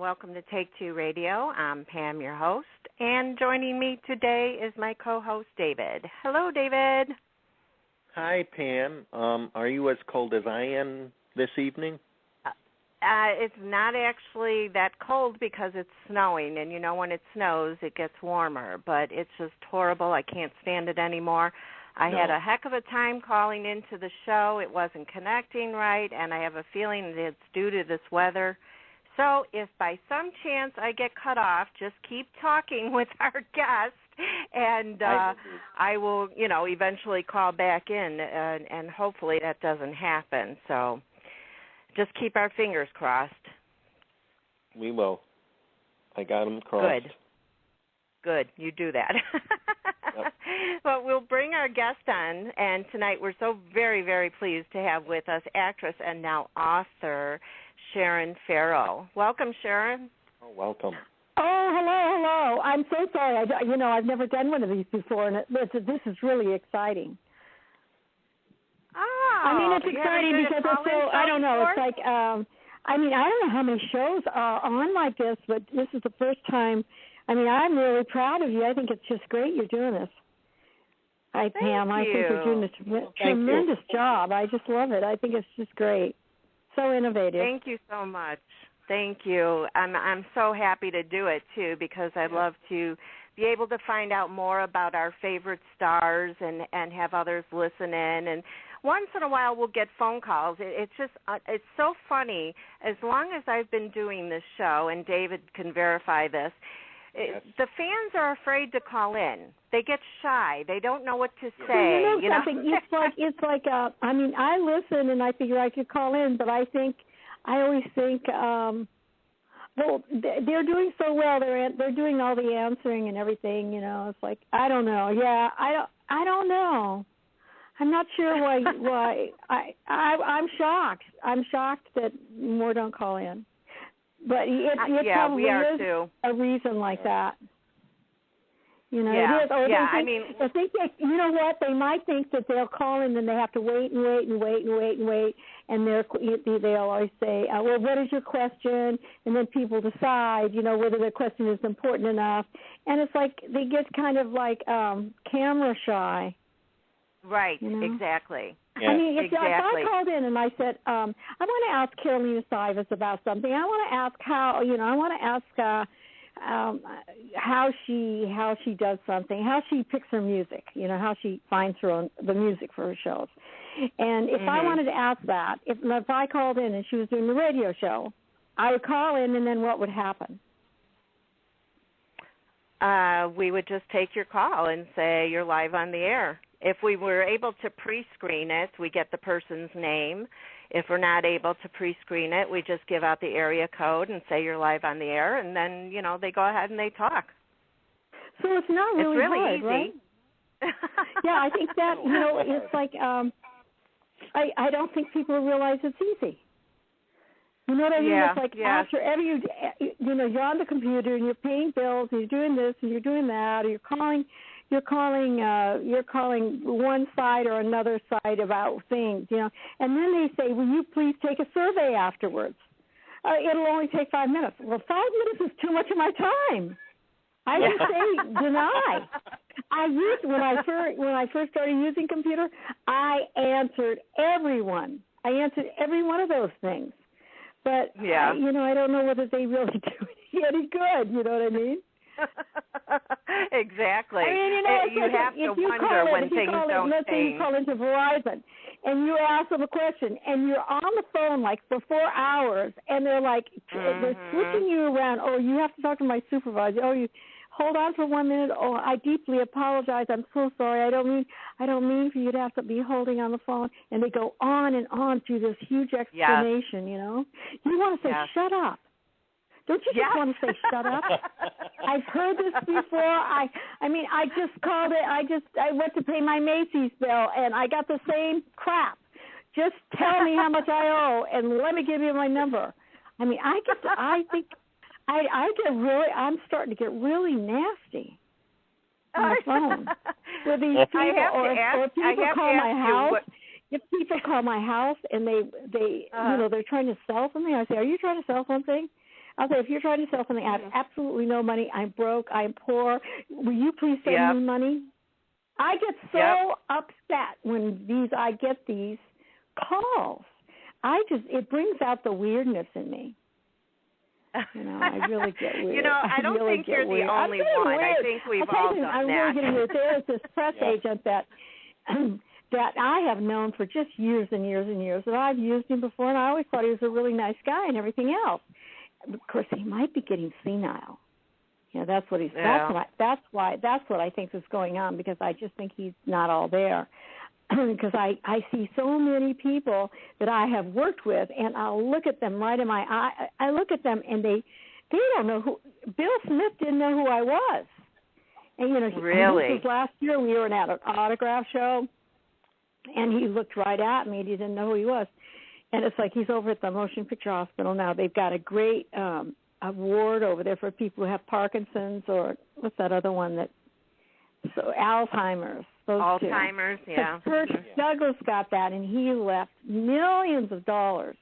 welcome to Take Two Radio. I'm Pam, your host, and joining me today is my co-host, David. Hello, David. Hi, Pam. Are you as cold as I am this evening? It's not actually that cold because it's snowing, and you know when it snows, it gets warmer, but it's just horrible. I can't stand it anymore. I had a heck of a time calling into the show. It wasn't connecting right, and I have a feeling that it's due to this weather. So if by some chance I get cut off, just keep talking with our guest, and I will, eventually call back in, and hopefully that doesn't happen. So just keep our fingers crossed. We will. I got them crossed. Good. You do that. Yep. Well, we'll bring our guest on, and tonight we're so very, very pleased to have with us actress and now author Sharon Farrell. Welcome, Sharon. Oh, welcome. Oh, hello. I'm so sorry. I've never done one of these before, and this is really exciting. Oh, I mean, it's exciting because it's so, I don't know, it's like, I don't know how many shows are on like this, but this is the first time. I mean, I'm really proud of you. I think it's just great you're doing this. Pam, I think you're doing a tremendous job. I just love it. I think it's just great. So innovative. Thank you so much. Thank you. I'm so happy to do it, too, because I'd love to be able to find out more about our favorite stars and have others listen in. And once in a while we'll get phone calls. It's just it's so funny. As long as I've been doing this show, and David can verify this, the fans are afraid to call in. They get shy. They don't know what to say. You know something? It's like I listen and I figure I could call in, but I always think, well, they're doing so well. They're doing all the answering and everything. It's like I don't know. Yeah, I don't know. I'm not sure why. I'm shocked. I'm shocked that more don't call in. But it probably is too. A reason like that. It is. I think you know what? They might think that they'll call in and they have to wait, and they'll always say, well, what is your question? And then people decide, whether their question is important enough. And it's like they get kind of like camera shy. Right, exactly. Yeah. I mean, if I called in and I said, I want to ask Carolina Sivas about something. I want to ask how she does something, how she picks her music, how she finds the music for her shows. And if I wanted to ask that, if I called in and she was doing the radio show, I would call in, and then what would happen? We would just take your call and say you're live on the air. If we were able to pre-screen it, we get the person's name. If we're not able to pre-screen it, we just give out the area code and say you're live on the air, and then, they go ahead and they talk. So it's not really hard, easy. Right? Yeah, I think that, it's like I don't think people realize it's easy. You know what I mean? Yeah, it's like after every, you're on the computer and you're paying bills and you're doing this and you're doing that, or you're calling one side or another side about things, and then they say, will you please take a survey afterwards? It'll only take 5 minutes. Well, 5 minutes is too much of my time. I would say deny. When I first started using computer, I answered everyone. I answered every one of those things. But, I don't know whether they really do any good, you know what I mean? Exactly. I mean, you have to wonder when things don't change. Let's say you call into Verizon and you ask them a question and you're on the phone like for 4 hours and they're like, they're switching you around. Oh, you have to talk to my supervisor. Oh, you hold on for 1 minute. Oh, I deeply apologize. I'm so sorry. I don't mean for you to have to be holding on the phone. And they go on and on through this huge explanation, You want to say, shut up. Don't you just want to say shut up? I've heard this before. I just called it. I went to pay my Macy's bill, and I got the same crap. Just tell me how much I owe, and let me give you my number. I mean, I'm starting to get really nasty on the phone with these people, or people call my house. If people call my house and they they're trying to sell something, I say, are you trying to sell something? I'll say, if you're trying to sell something, I have absolutely no money. I'm broke. I'm poor. Will you please send me money? I get so upset when I get these calls. It brings out the weirdness in me. I really get weird. I don't think you're the only one. Weird. I think we've all done that. I'm really getting weird. There's this press agent that I have known for just years and years and years, and I've used him before, and I always thought he was a really nice guy and everything else. Of course, he might be getting senile. That's what he's. Yeah. That's what I think is going on, because I just think he's not all there. Because I see so many people that I have worked with, and I'll look at them right in my eye. I look at them, and they don't know who. Bill Smith didn't know who I was. And really? This was last year. We were at an autograph show, and he looked right at me. He didn't know who he was. And it's like he's over at the Motion Picture Hospital now. They've got a great award over there for people who have Parkinson's, or what's that other one Alzheimer's. Alzheimer's, yeah. Kurt Douglas got that, and he left millions of dollars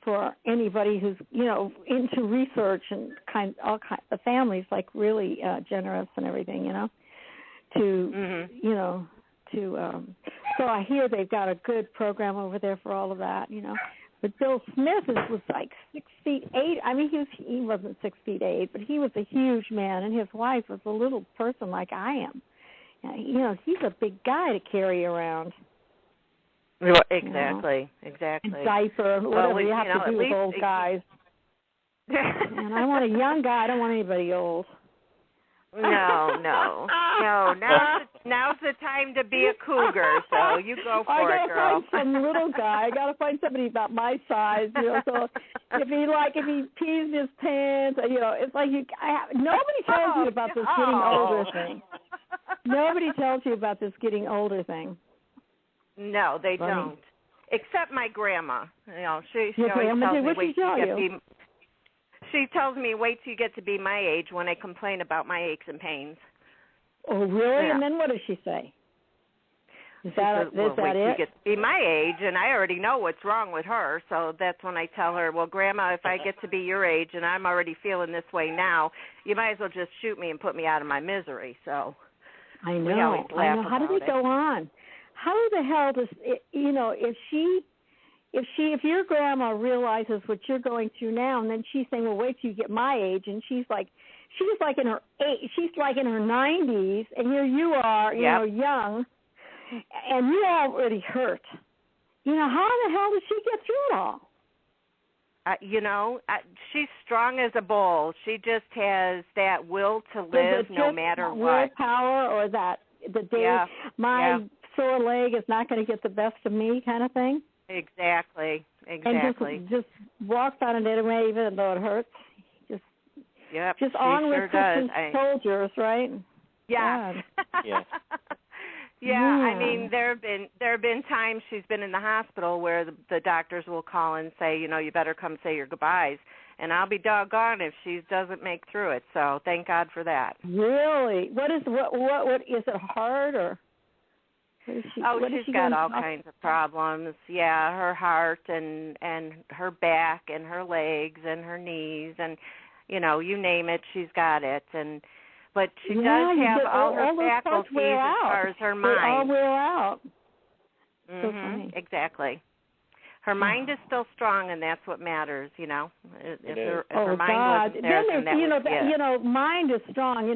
for anybody who's into research and the family's like really generous and everything, So I hear they've got a good program over there for all of that, But Bill Smith was like 6'8". I mean, he wasn't 6'8", but he was a huge man, and his wife was a little person like I am. He's a big guy to carry around. Well, exactly. And diaper, whatever you have to do with old guys. And I want a young guy. I don't want anybody old. No. Now's the time to be a cougar, so you go for it, girl. I gotta find some little guy. I gotta find somebody about my size, So if he pees his pants, it's like nobody tells you about this getting older thing. Nobody tells you about this getting older thing. No, they don't. Except my grandma. She always tells me, she tells me, wait till you get to be my age when I complain about my aches and pains. Oh, really? Yeah. And then what does she say? Is she that says, well, wait it? till you get to be my age, and I already know what's wrong with her. So that's when I tell her, well, Grandma, if I get to be your age and I'm already feeling this way now, you might as well just shoot me and put me out of my misery. So I know. We always laugh How do they go on? How the hell does if your grandma realizes what you're going through now, and then she's saying, well, wait till you get my age, and she's like in her 90s, and here you are, young, and you're already hurt. How the hell does she get through it all? She's strong as a bull. She just has that will to live no matter what. Willpower, or that the day my sore leg is not going to get the best of me kind of thing? Exactly. And just walks on it anyway, even though it hurts. Just on with soldiers, right? Yeah. Yeah. Yeah, I mean, there have been times she's been in the hospital where the doctors will call and say, you better come say your goodbyes, and I'll be doggone if she doesn't make through it. So thank God for that. Really? What is it hard, or? She's got all kinds of problems. Yeah, her heart and her back and her legs and her knees and you name it, she's got it. But she does have all her faculties as far as her mind. They all wear out. So funny. Exactly. Her mind is still strong, and that's what matters. If her mind wasn't there, then that mind is strong.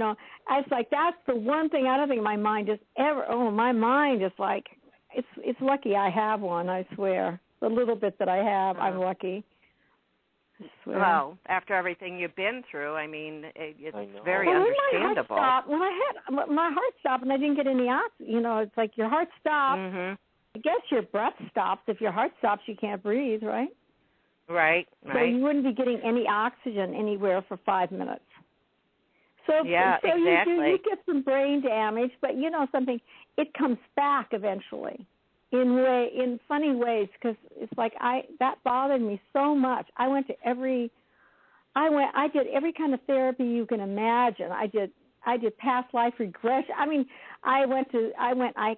It's like that's the one thing I don't think my mind is ever. Oh, my mind is like it's lucky I have one. I swear, the little bit that I have, I'm lucky. I swear. Well, after everything you've been through, I mean, it's very understandable. When my heart stopped and I didn't get any oxygen, it's like your heart stopped. Mm-hmm. I guess your breath stops. If your heart stops, you can't breathe, right? Right. So you wouldn't be getting any oxygen anywhere for 5 minutes. So exactly. You get some brain damage, but something, it comes back eventually in funny ways, because it's like that bothered me so much. I did every kind of therapy you can imagine. I did past life regression. I mean, I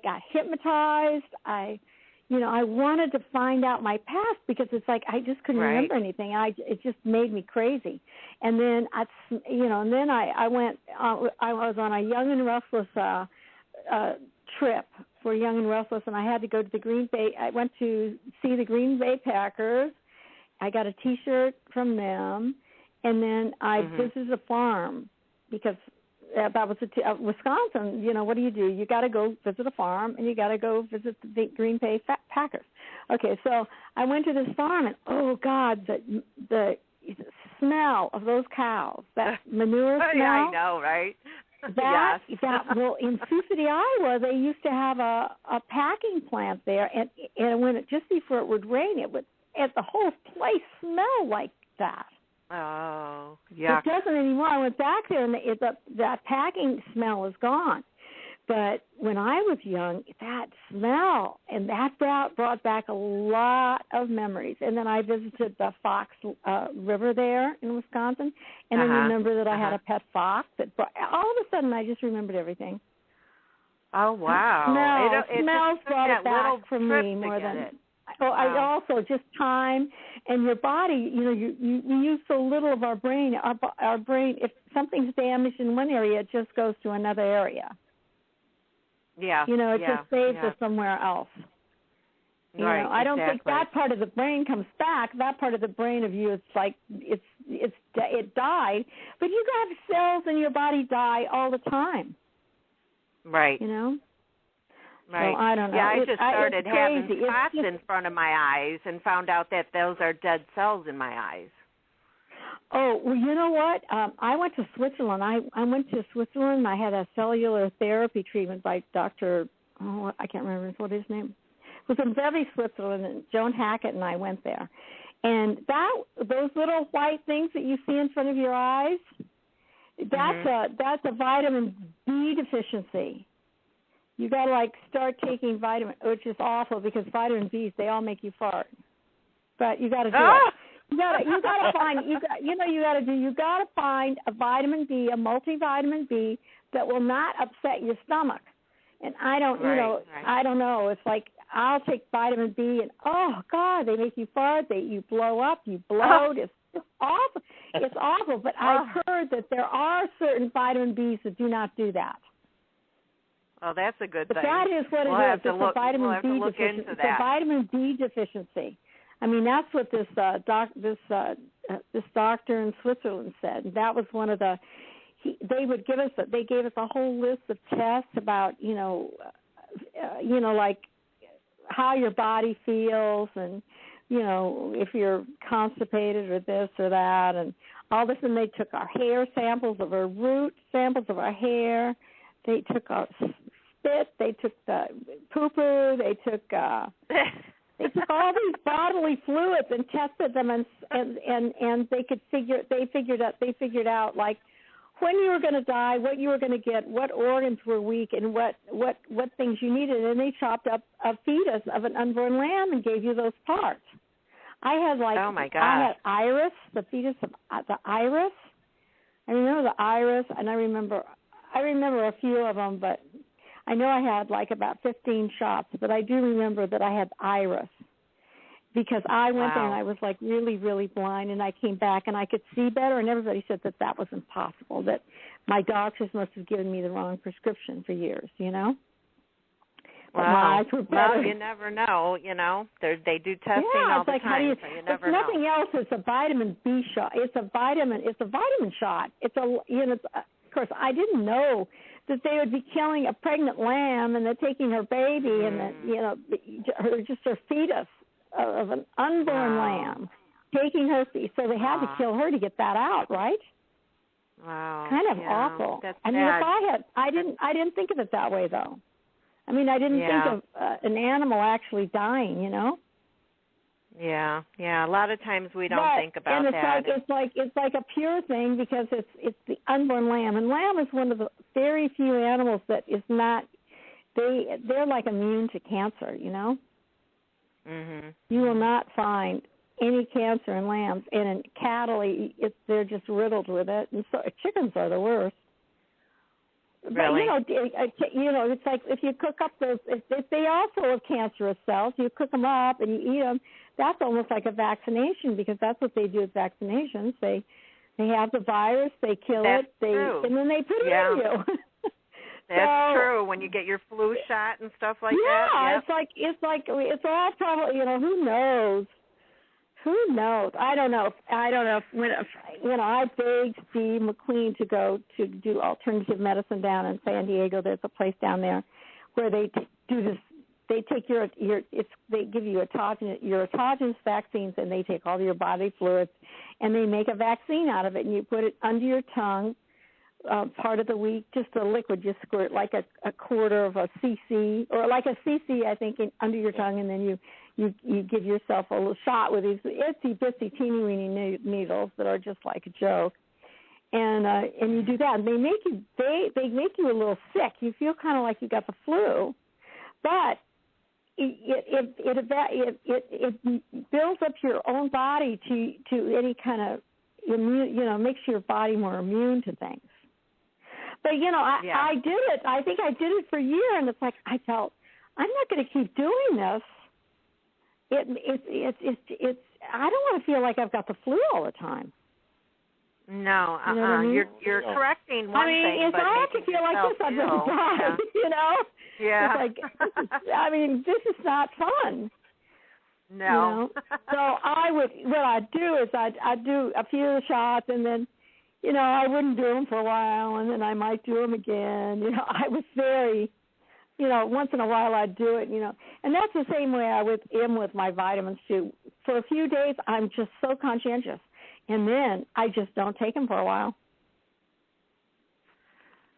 got hypnotized. I I wanted to find out my past because it's like I just couldn't remember anything. It just made me crazy. And then I went. I was on a Young and Restless trip for Young and Restless, and I had to go to the Green Bay. I went to see the Green Bay Packers. I got a T-shirt from them, and then I visited a farm because that was Wisconsin. What do? You got to go visit a farm, and you got to go visit the Green Bay Packers. Okay, so I went to this farm, and oh God, the smell of those cows, that manure smell. Yeah, I know, right? Well, in Sioux City, Iowa, they used to have a packing plant there, and when just before it would rain, the whole place smelled like that. Oh, yeah. It doesn't anymore. I went back there, and that packing smell is gone. But when I was young, that smell, and that brought back a lot of memories. And then I visited the Fox River there in Wisconsin, and I remember that I had a pet fox. All of a sudden, I just remembered everything. Oh, wow. Smells brought it back for me more than it. I also just time and your body. You use so little of our brain. Our brain, if something's damaged in one area, it just goes to another area. Yeah. It just saves us somewhere else. I don't think that part of the brain comes back. That part of the brain of you, it's like it died. But you have cells in your body die all the time. Right. Right. So I don't know. Yeah, I just started having spots in front of my eyes and found out that those are dead cells in my eyes. Oh, well, you know what? I went to Switzerland. I went to Switzerland. I had a cellular therapy treatment by Dr. I can't remember what his name. It was in Vevey, Switzerland, and Joan Hackett and I went there. And those little white things that you see in front of your eyes, that's a vitamin B deficiency. You got to start taking vitamin, which is awful because vitamin B's, they all make you fart. But you got to do it. You got to find a vitamin B, a multivitamin B that will not upset your stomach. And I don't know. It's like I'll take vitamin B and oh God, they make you fart, you blow up, you bloat. It's awful. It's awful. But I've heard that there are certain vitamin B's that do not do that. Oh, that's a good thing. But that is what it is. It's a vitamin B deficiency. It's a vitamin D deficiency. I mean, that's what this doctor in Switzerland said. And that was one of the. They gave us a whole list of tests about like how your body feels and if you're constipated or this or that and all this. And they took our hair samples of our root, samples of our hair. They took our spit. They took the poo-poo. They took all these bodily fluids and tested them, and they figured out like when you were going to die, what you were going to get, what organs were weak, and what things you needed. And they chopped up a fetus of an unborn lamb and gave you those parts. I had oh my God. I had iris, the fetus of the iris. I remember the iris, and I remember a few of them, but I know I had about 15 shots, but I do remember that I had iris because I went there and I was really, really blind, and I came back and I could see better, and everybody said that was impossible, that my doctors must have given me the wrong prescription for years, But my eyes were better. Well, you never know, They do testing all the time, so you never know. If nothing else, it's a vitamin B shot. It's a vitamin shot. Of course, I didn't know that they would be killing a pregnant lamb and they're taking her baby and her fetus of an unborn lamb, taking her. So they had to kill her to get that out, right? Wow. Kind of awful. That's I mean, I didn't think of it that way though. I mean, I didn't think of an animal actually dying, Yeah. A lot of times we don't think about that. It's like a pure thing because it's the unborn lamb, and lamb is one of the very few animals that is not. They're like immune to cancer, Mm-hmm. You will not find any cancer in lambs, and in cattle, they're just riddled with it, and so chickens are the worst. Really? But, it's like if you cook up those, if they are full of cancerous cells, you cook them up and you eat them, that's almost like a vaccination because that's what they do with vaccinations. They have the virus, they kill That's it, true. and then they put it in you. That's true. When you get your flu shot and stuff like that. Yeah, it's all probably, who knows? Who knows? I don't know. When I begged Steve McQueen to go to do alternative medicine down in San Diego, there's a place down there where they do this. They take they give you your autogenous vaccines, and they take all your body fluids, and they make a vaccine out of it, and you put it under your tongue. Part of the week, just a liquid, just squirt like a quarter of a cc, or like a cc, I think, under your tongue, and then you give yourself a little shot with these itsy bitsy teeny weeny needles that are just like a joke, and you do that, and they make you a little sick. You feel kind of like you got the flu, but it builds up your own body to any kind of immune, makes your body more immune to things. But, I did it. I think I did it for a year, and it's like I felt, I'm not going to keep doing this. It's I don't want to feel like I've got the flu all the time. No, You know what I mean? You're correcting one thing, if I have to feel like this, I'm going to die, Yeah. It's like, this is not fun. No. So what I'd do is I'd do a few shots, and then, I wouldn't do them for a while, and then I might do them again. I was very, once in a while I'd do it, and that's the same way I am with my vitamins too. For a few days, I'm just so conscientious, and then I just don't take them for a while.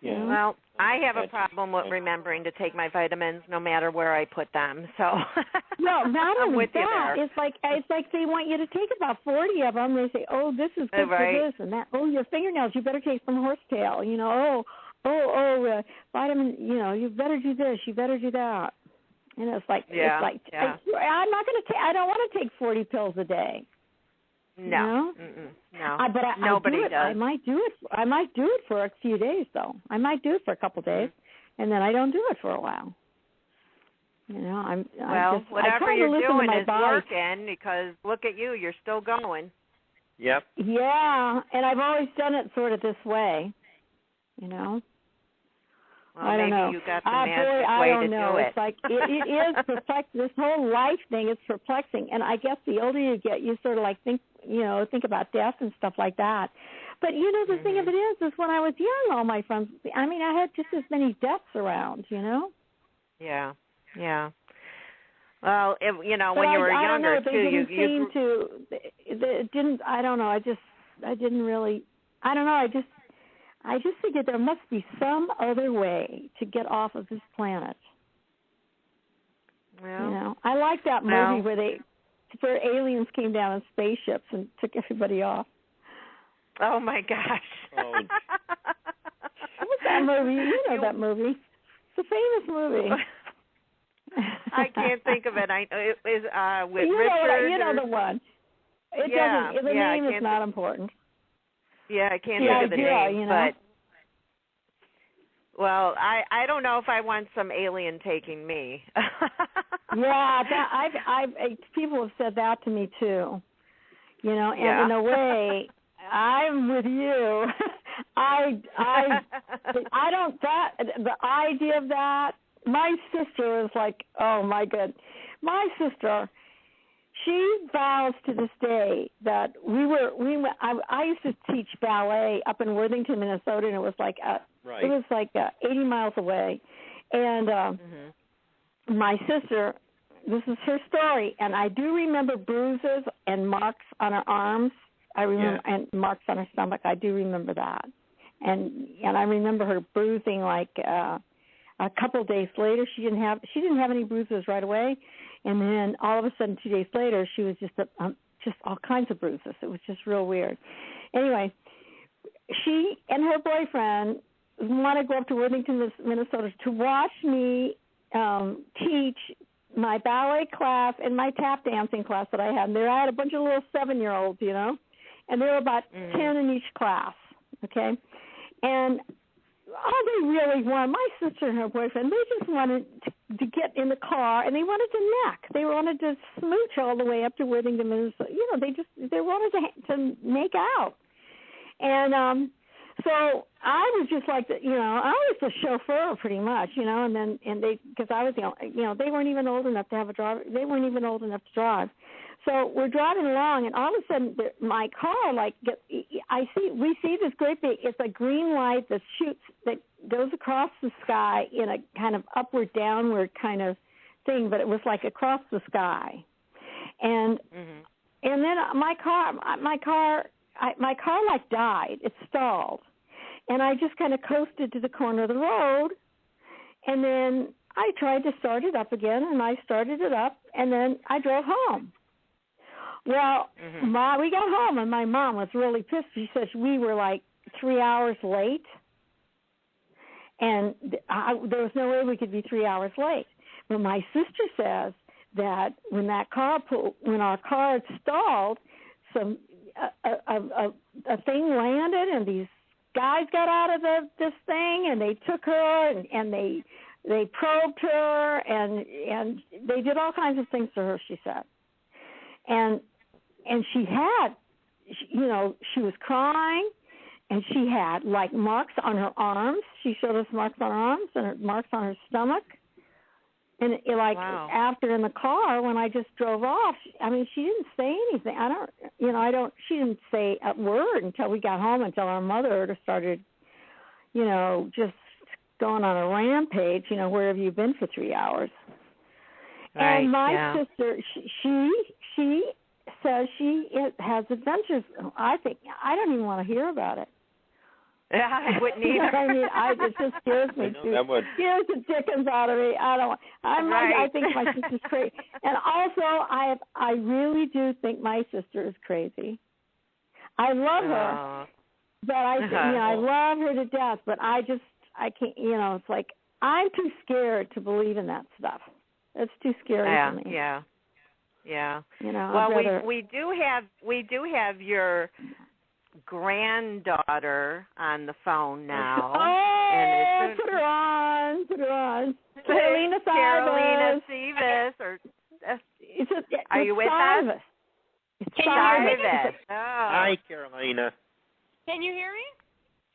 Yeah. Well, I have a problem with remembering to take my vitamins no matter where I put them. So no, not I'm only with you that. there. It's like they want you to take about 40 of them. They say, "Oh, this is good for this and that. Oh, your fingernails, you better take some horsetail. Vitamin. You better do this. You better do that." And it's like, I'm not going to take. I don't want to take 40 pills a day. No, no. But nobody does. I might do it for a few days, though. I might do it for a couple of days, and then I don't do it for a while. Whatever you're doing is working, because look at you, you're still going. Yep. Yeah, and I've always done it sort of this way. Well, I don't know. You got the magic way to do it. It's like it is perplexing. This whole life thing is perplexing, and I guess the older you get, you sort of like think about death and stuff like that. But the thing of it is when I was young, all my friends. I mean, I had just as many deaths around. Yeah. Well, when you were I younger don't know, too, they didn't seem to. It didn't. I don't know. I didn't really. I don't know. I just figured there must be some other way to get off of this planet. Well, I like that movie where aliens came down in spaceships and took everybody off. Oh my gosh! Oh. What's that movie? You know that movie. It's a famous movie. I can't think of it. It is with Richard. Reivers. You know the one. It doesn't. The name is not important. Yeah, I can't think of the name, but well, I don't know if I want some alien taking me. Yeah, people have said that to me too. And in a way, I'm with you. I don't the idea of that. My sister is like, oh my God, my sister. She vows to this day that I used to teach ballet up in Worthington, Minnesota, and it was like 80 miles away. And my sister, this is her story, and I do remember bruises and marks on her arms. I remember and marks on her stomach. I do remember that, and I remember her bruising like a couple of days later. She didn't have any bruises right away. And then all of a sudden, 2 days later, she was just all kinds of bruises. It was just real weird. Anyway, she and her boyfriend want to go up to Worthington, Minnesota, to watch me teach my ballet class and my tap dancing class that I had. And I had a bunch of little 7-year-olds, and there were about 10 in each class. Okay, and they really wanted, my sister and her boyfriend, they just wanted to get in the car, and they wanted to neck. They wanted to smooch all the way up to Worthington, Minnesota. You know, they wanted to make out. And so I was just like, I was the chauffeur pretty much, and because I was they weren't even old enough to have a driver. They weren't even old enough to drive. So we're driving along, and all of a sudden, my car, we see this great big, it's a green light that goes across the sky in a kind of upward, downward kind of thing, but it was like across the sky. And and then my car like died. It stalled. And I just kind of coasted to the corner of the road, and then I tried to start it up again, and I started it up, and then I drove home. Well, we got home, and my mom was really pissed. She says we were like 3 hours late, and there was no way we could be 3 hours late. But my sister says that when our car had stalled, a thing landed, and these guys got out of this thing, and they took her, and they probed her, and they did all kinds of things to her, she said. And she had, she was crying, and she had, like, marks on her arms. She showed us marks on her arms and marks on her stomach. And, after in the car, when I just drove off, she didn't say anything. She didn't say a word until we got home, until our mother started, just going on a rampage, where have you been for 3 hours? Right, and my sister, she says she has adventures. I don't even want to hear about it. Yeah, I wouldn't either. It just scares me too. Scares the dickens out of me. I think my sister's crazy. And also, I really do think my sister is crazy. I love her, but I love her to death. But I can't. It's like I'm too scared to believe in that stuff. It's too scary for me. Yeah. Well, we do have your granddaughter on the phone now. Oh, put her on. Carolina Sieves. Are you with us? It's Sieves. Hi, Carolina. Can you hear me?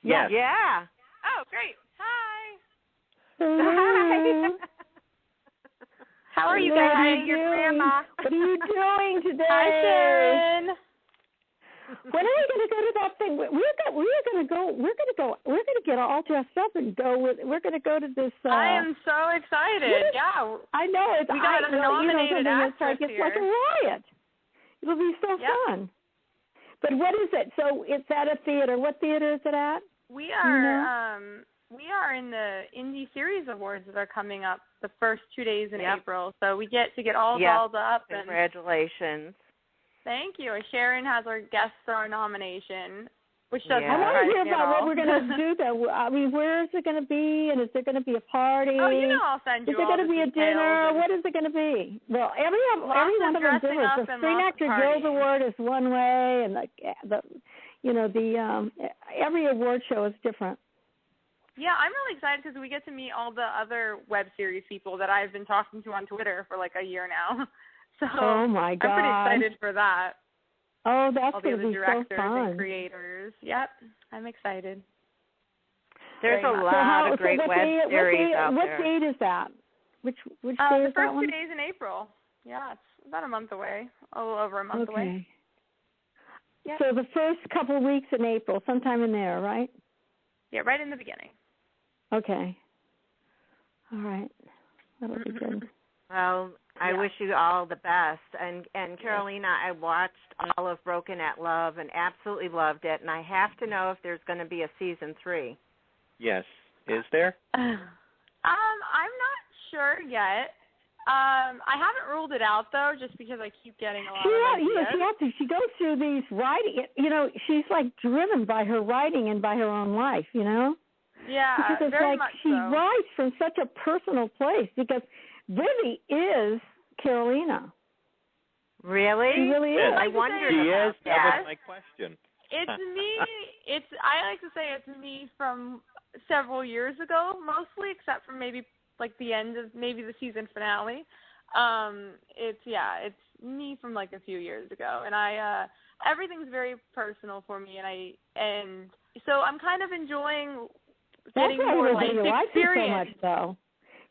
Yes. Yeah. Oh, great. Hi. Hi. How are you guys? Your grandma. What are you doing today? Hi, Sharon. When are we going to go to that thing? We're going to get all dressed up and go. We're going to go to this. I am so excited. Yeah. I know. We got a nominated actress here. It's like a riot. It'll be so fun. But what is it? So it's at a theater. What theater is it at? We are in the Indie Series Awards that are coming up the first 2 days in April. So we get to get all dolled up. Congratulations. Thank you. Sharon has our guest star nomination, which doesn't I want to hear about all. what we're going to do, though. Where is it going to be, and is there going to be a party? Oh, I'll send you all the details. Is there going to be a dinner? What is it going to be? Well, every one of them different. The Screen Actor Guild Award is one way, and every award show is different. Yeah, I'm really excited because we get to meet all the other web series people that I've been talking to on Twitter for like a year now. So oh my God. I'm pretty excited for that. Oh, that's going to be directors so fun. And creators. Yep, I'm excited. There's a lot of great web series out there. What date is that? Which day is that one? The first 2 days in April. Yeah, it's about a month away, a little over a month away. Yep. So the first couple of weeks in April, sometime in there, right? Yeah, right in the beginning. Okay. All right. That'll be good. Well, I wish you all the best. And Carolina, I watched all of Broken at Love and absolutely loved it. And I have to know if there's going to be a season 3. Yes. Is there? I'm not sure yet. I haven't ruled it out, though, just because I keep getting a lot of ideas. She goes through these writing. She's like driven by her writing and by her own life, Yeah, because it's very like much she writes from such a personal place because Vivi is Carolina. Really? She really is. I wondered she about is. That was my question. It's me. I like to say it's me from several years ago, mostly, except for maybe like the end of maybe the season finale. It's me from like a few years ago, and everything's very personal for me, and so I'm kind of enjoing getting more life experience. That's why everybody likes it so much, though.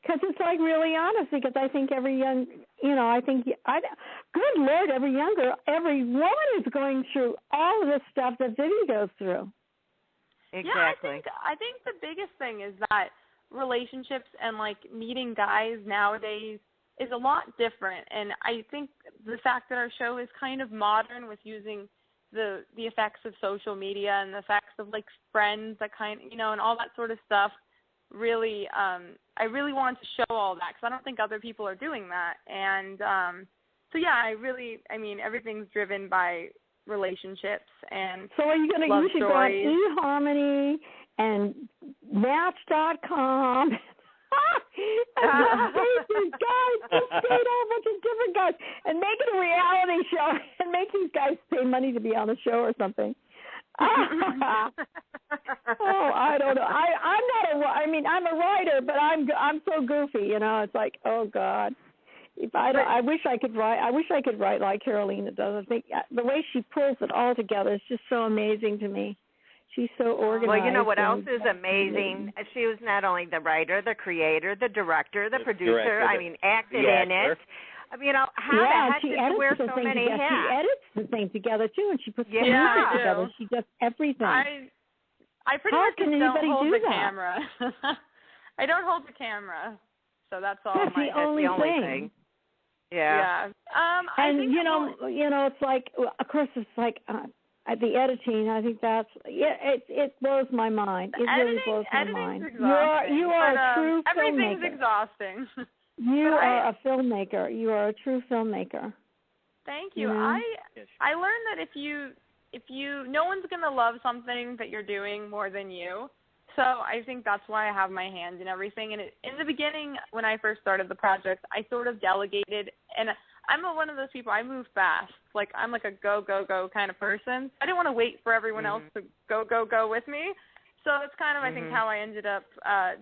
Because it's like really honest. Because I think every young, good Lord, every woman is going through all of this stuff that Vivi goes through. Exactly. Yeah, I think the biggest thing is that relationships and like meeting guys nowadays is a lot different, and I think the fact that our show is kind of modern with using the effects of social media and the effects of like friends, that kind, and all that sort of stuff. Really, I really want to show all that because I don't think other people are doing that. And so, yeah, everything's driven by relationships and so are you going to use it on eHarmony and Match.com? These guys, just date a whole bunch of different guys and make it a reality show and make these guys pay money to be on the show or something. I don't know. I'm a writer, but I'm so goofy, It's like, oh God. I wish I could write. I wish I could write like Carolina does. I think the way she pulls it all together is just so amazing to me. She's so organized. Well, you know what else is amazing? She was not only the writer, the creator, the director, the producer. Acted in it. How the heck did she wear so many hats? She edits the thing together, too, and she puts the music together. She does everything. I pretty much just don't hold the camera. I don't hold the camera, so that's all. That's the only thing. Yeah. And, it's like, of course, it's like the editing, I think that's, it blows my mind. It really blows my mind. You are a true filmmaker. Everything's exhausting. You are a filmmaker. You are a true filmmaker. Thank you. I learned that if you no one's going to love something that you're doing more than you. So I think that's why I have my hand in everything. And in the beginning, when I first started the project, I sort of delegated. And I'm one of those people, I move fast. Like, I'm like a go, go, go kind of person. I didn't want to wait for everyone else to go, go, go with me. So that's kind of, I think, how I ended up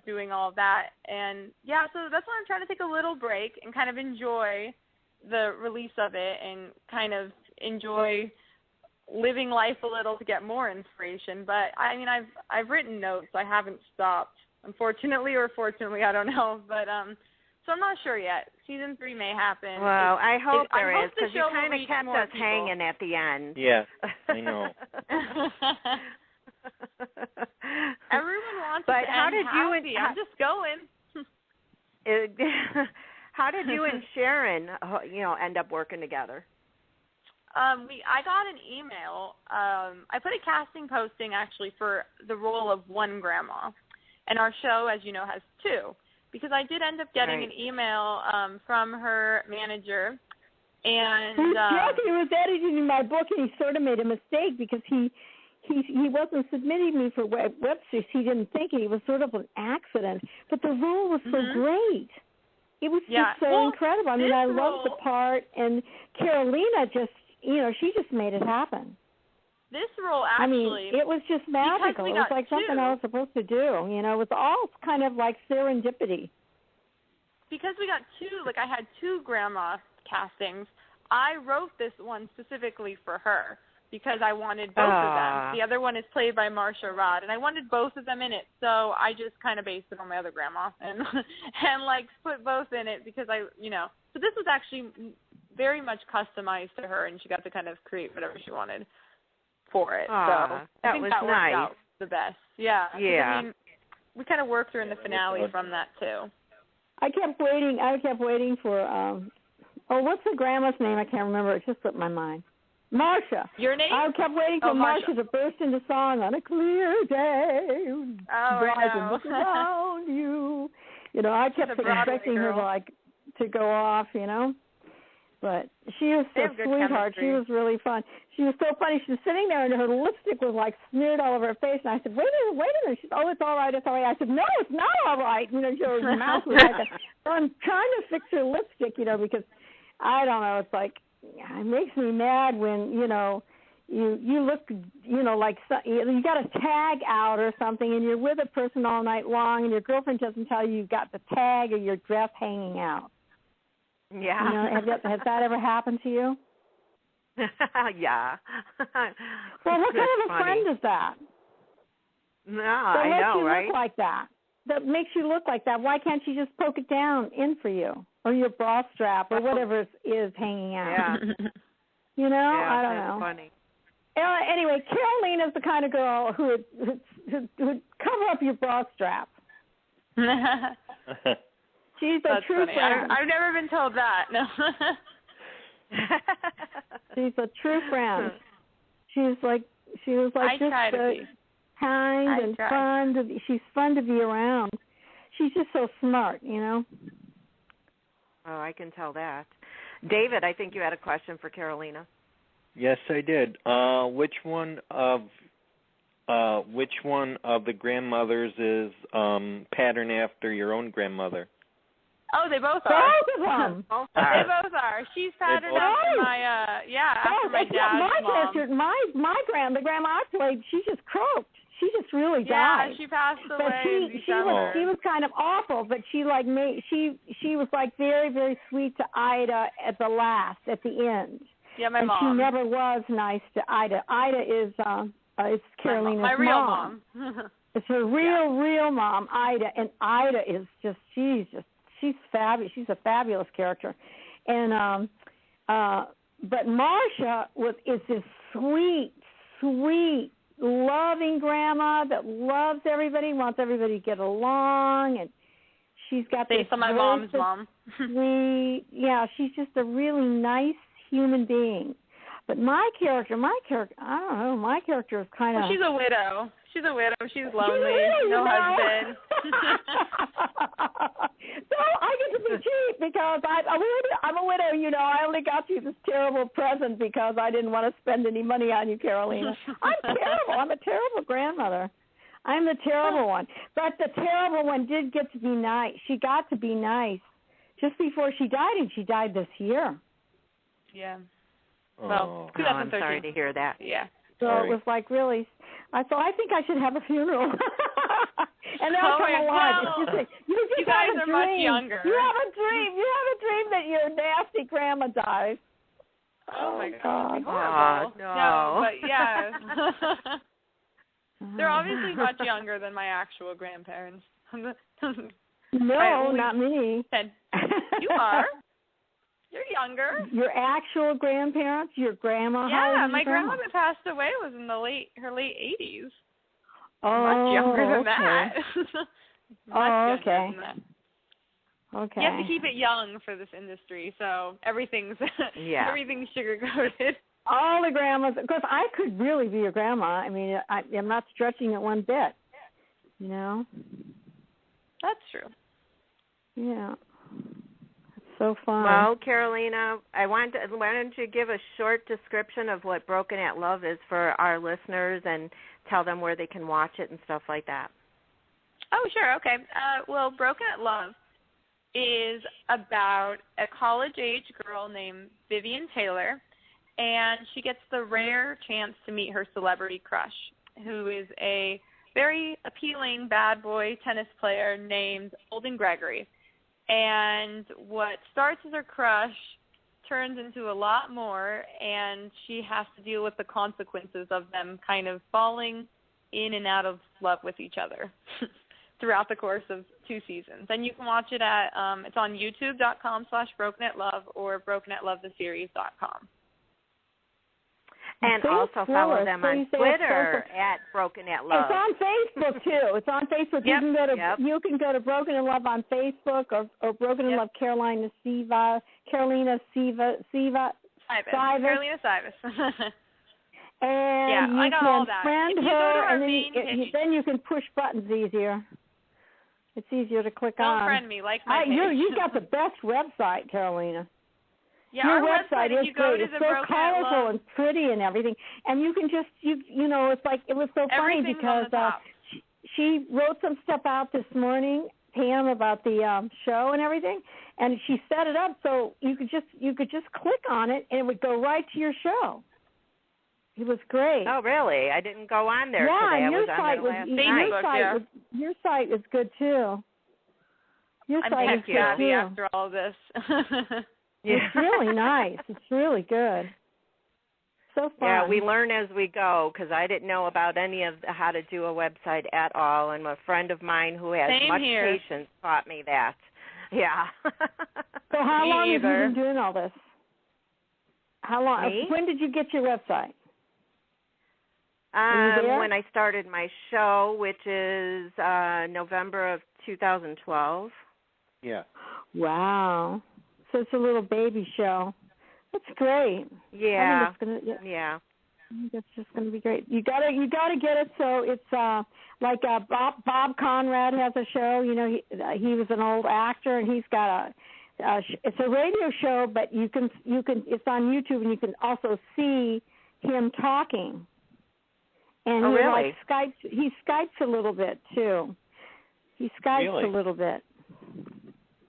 doing all of that. And, yeah, so that's why I'm trying to take a little break and kind of enjoy the release of it and kind of enjoy living life a little to get more inspiration. But, I've written notes. I haven't stopped, unfortunately or fortunately, I don't know. But so I'm not sure yet. Season 3 may happen. Well, I hope there is, because you kind of kept us hanging at the end. Yeah, I know. Everyone wants to end happy. I'm just going. How did you and Sharon, end up working together? I got an email. I put a casting posting actually for the role of one grandma, and our show, as you know, has 2. Because I did end up getting an email from her manager, and he was editing my book, and he sort of made a mistake because he wasn't submitting me for web series. He didn't think it. It was sort of an accident. But the role was so great. It was just so incredible. I loved the part, and Carolina just, she just made it happen. This role actually, it was just magical. It was like something I was supposed to do. It was all kind of like serendipity. Because we got 2, I had 2 grandma castings. I wrote this one specifically for her because I wanted both of them. The other one is played by Marsha Rod, and I wanted both of them in it. So I just kind of based it on my other grandma and put both in it because So this was actually very much customized to her, and she got to kind of create whatever she wanted for it. So I think that worked out the best. Yeah. Yeah. We kind of worked her in the finale from that too. I kept waiting for what's the grandma's name? I can't remember. It just slipped my mind. Marsha. Your name? I kept waiting for Marsha to burst into song on a clear day. I look around you. I kept expecting her to go off, But she was a sweetheart. She was really fun. She was so funny. She was sitting there, and her lipstick was smeared all over her face. And I said, "Wait a minute." She said, "Oh, it's all right. It's all right." I said, "No, it's not all right." Her mouth was so I'm trying to fix her lipstick, because I don't know. It's it makes me mad when you look, like you got a tag out or something, and you're with a person all night long, and your girlfriend doesn't tell you you've got the tag or your dress hanging out. Yeah. Has that ever happened to you? Yeah. Well, what kind of a friend is that? No, that I know, right? Look like that. That makes you look like that. Why can't you just poke it down in for you, or your bra strap, or whatever is hanging out? Yeah. Yeah, I don't know. Funny. Anyway, Carolina's the kind of girl who would cover up your bra strap. She's a true friend. I've never been told that. No. She's a true friend. She was like just kind and fun. She's fun to be around. She's just so smart, Oh, I can tell that. David, I think you had a question for Carolina. Yes, I did. Which one of the grandmothers is patterned after your own grandmother? Oh, they both are. Both of them. They both are. She's patterned after my after my dad's mom. The grandma I played, she just croaked. She just really died. Yeah, she passed away in December. She was kind of awful, but she was like very, very sweet to Ida at the end. Yeah, my mom. She never was nice to Ida. Ida is Carolina's my real mom. It's her real mom, Ida, and Ida is she's fabulous. She's a fabulous character, and but Marsha is this sweet, loving grandma that loves everybody, wants everybody to get along, and she's got this. Based on my mom's mom. Sweet, yeah, she's just a really nice human being. But my character, I don't know. My character is kind of. Well, she's a widow. She's lonely. No husband. So I get to be cheap because I'm a widow. I only got you this terrible present because I didn't want to spend any money on you, Carolina. I'm terrible. I'm a terrible grandmother. I'm the terrible one. But the terrible one did get to be nice. She got to be nice just before she died, and she died this year. Yeah. Well, I'm sorry to hear that. Yeah. So it was like really. I think I should have a funeral. And then come alive. Well, you guys have a are dream. much younger. You have a dream that your nasty grandma dies. Oh my God. Horrible. No, but yeah. They're obviously much younger than my actual grandparents. No, not me. You are. You're younger. Your actual grandparents, your grandma. Yeah, my grandma that passed away was in her late 80s. Oh, much younger than that. Okay. Than that. Okay. You have to keep it young for this industry, so everything's sugar-coated. All the grandmas, because I could really be a grandma. I mean, I'm not stretching it one bit. That's true. Yeah. So fun. Well, Carolina, why don't you give a short description of what Broken at Love is for our listeners and tell them where they can watch it and stuff like that? Oh, sure. Okay. Well, Broken at Love is about a college-age girl named Vivian Taylor, and she gets the rare chance to meet her celebrity crush, who is a very appealing bad boy tennis player named Olden Gregory. And what starts as her crush turns into a lot more, and she has to deal with the consequences of them kind of falling in and out of love with each other throughout the course of 2 seasons. And you can watch it at, it's on youtube.com/brokenatlove or brokenatlovetheseries.com. And also follow them on Twitter at Broken at Love. It's on Facebook too. It's on Facebook. Yep. You can go to Broken in Love on Facebook or Broken in Love Carolina Sivas. Carolina Sivas. And you I got can all that. friend if you her, go to our and then you can push buttons easier. It's easier to click on. Don't friend me, like my page. You got the best website, Carolina. Yeah, your our website is is great. It's so colorful and pretty and everything. And you can just, it's like, it was so funny because she wrote some stuff out this morning, Pam, about the show and everything, and she set it up so you could just click on it and it would go right to your show. He was great. Oh, really? I didn't go on there today. I was on there last night. Your site is good, too. Your site is good, too. After all this. It's really nice. It's really good. So fun. Yeah, we learn as we go because I didn't know about any of how to do a website at all, and a friend of mine who has much patience taught me that. Yeah. So how long have you been doing all this? How long? Me? When did you get your website? When I started my show, which is November of 2012. Yeah. Wow. So it's a little baby show. That's great. Yeah. I think yeah. I think it's just going to be great. You gotta get it so it's like Bob Conrad has a show. You know, he was an old actor, and he's got it's a radio show, but you can it's on YouTube, and you can also see him talking. And he really? He Skypes a little bit too. He Skypes a little bit.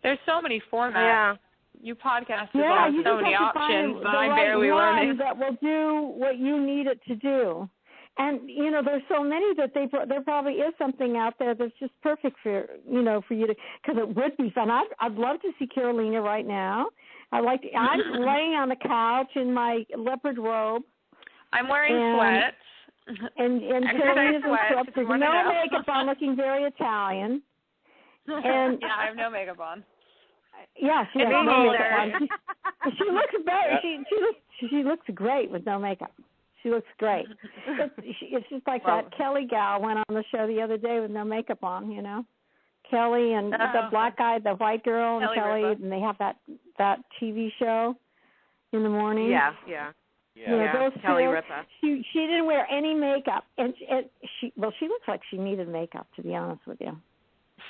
There's so many formats. Yeah. You podcasters have so many options, but I'm barely learning. That will do what you need it to do. And, you know, there's so many that there probably is something out there that's just perfect for you to, because it would be fun. I'd love to see Carolina right now. I'm laying on the couch in my leopard robe. I'm wearing sweats. And Carolina's in sweats. There's no makeup on, looking very Italian. And yeah, I have no makeup on. Yeah, she has no makeup on. She looks better. She looks great with no makeup. She looks great. It's just like that Kelly gal went on the show the other day with no makeup on, you know. Kelly and the black guy, the white girl, and Kelly, and they have that TV show in the morning. Yeah. Those Kelly two, Ripa. She didn't wear any makeup, and she looks like she needed makeup, to be honest with you.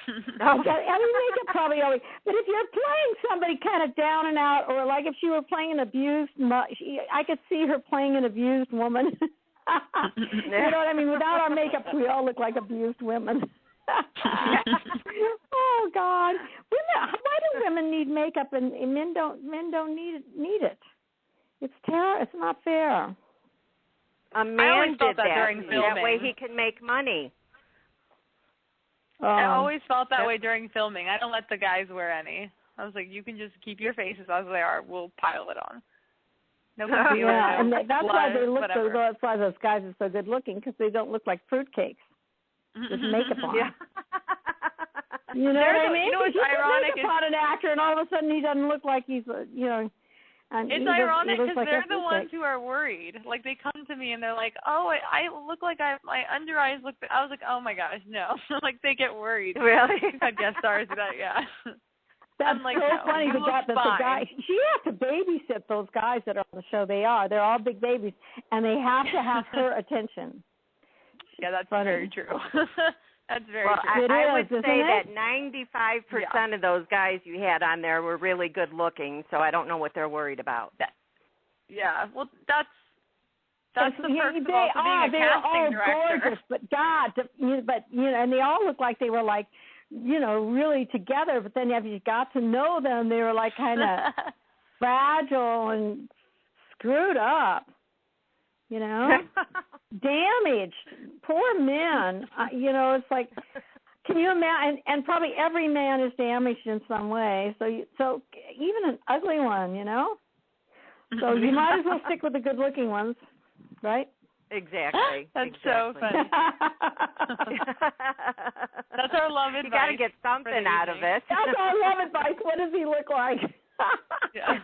Makeup probably always. But if you're playing somebody kind of down and out, or like if she were playing an abused, I could see her playing an abused woman. You know what I mean? Without our makeup, we all look like abused women. Oh God, women! Why do women need makeup and men don't? Men don't need it. It's terrible. It's not fair. A man did that during filming. That way he can make money. I always felt that way during filming. I don't let the guys wear any. I was like, you can just keep your faces as they are. We'll pile it on. No concealer. Yeah, and that's blood, why they look whatever. that's why those guys are so good looking, because they don't look like fruitcakes with makeup on. Yeah. You know what I mean? You know what's ironic is on an actor, and all of a sudden he doesn't look like he's And it's ironic because they're the ones who are worried. Like, they come to me and they're like, "Oh, I look like my under eyes look." I was like, "Oh my gosh, no!" Like, they get worried. Really? We've had guest stars that, yeah. That's like, so no, funny. The guy, she has to babysit those guys that are on the show. They're all big babies, and they have to have her attention. Yeah, that's funny. very true. That's very true. I would say that 95% of those guys you had on there were really good looking, so I don't know what they're worried about. Yeah, well, that's the perks of also being a casting director. Gorgeous, but God, and they all look like they were like, really together. But then if you got to know them, they were like kind of fragile and screwed up. Damaged, poor men. It's like, can you imagine? And probably every man is damaged in some way. So even an ugly one, So you might as well stick with the good-looking ones, right? Exactly. That's so funny. That's our love advice. You got to get something out of it. That's our love advice. What does he look like? Yeah.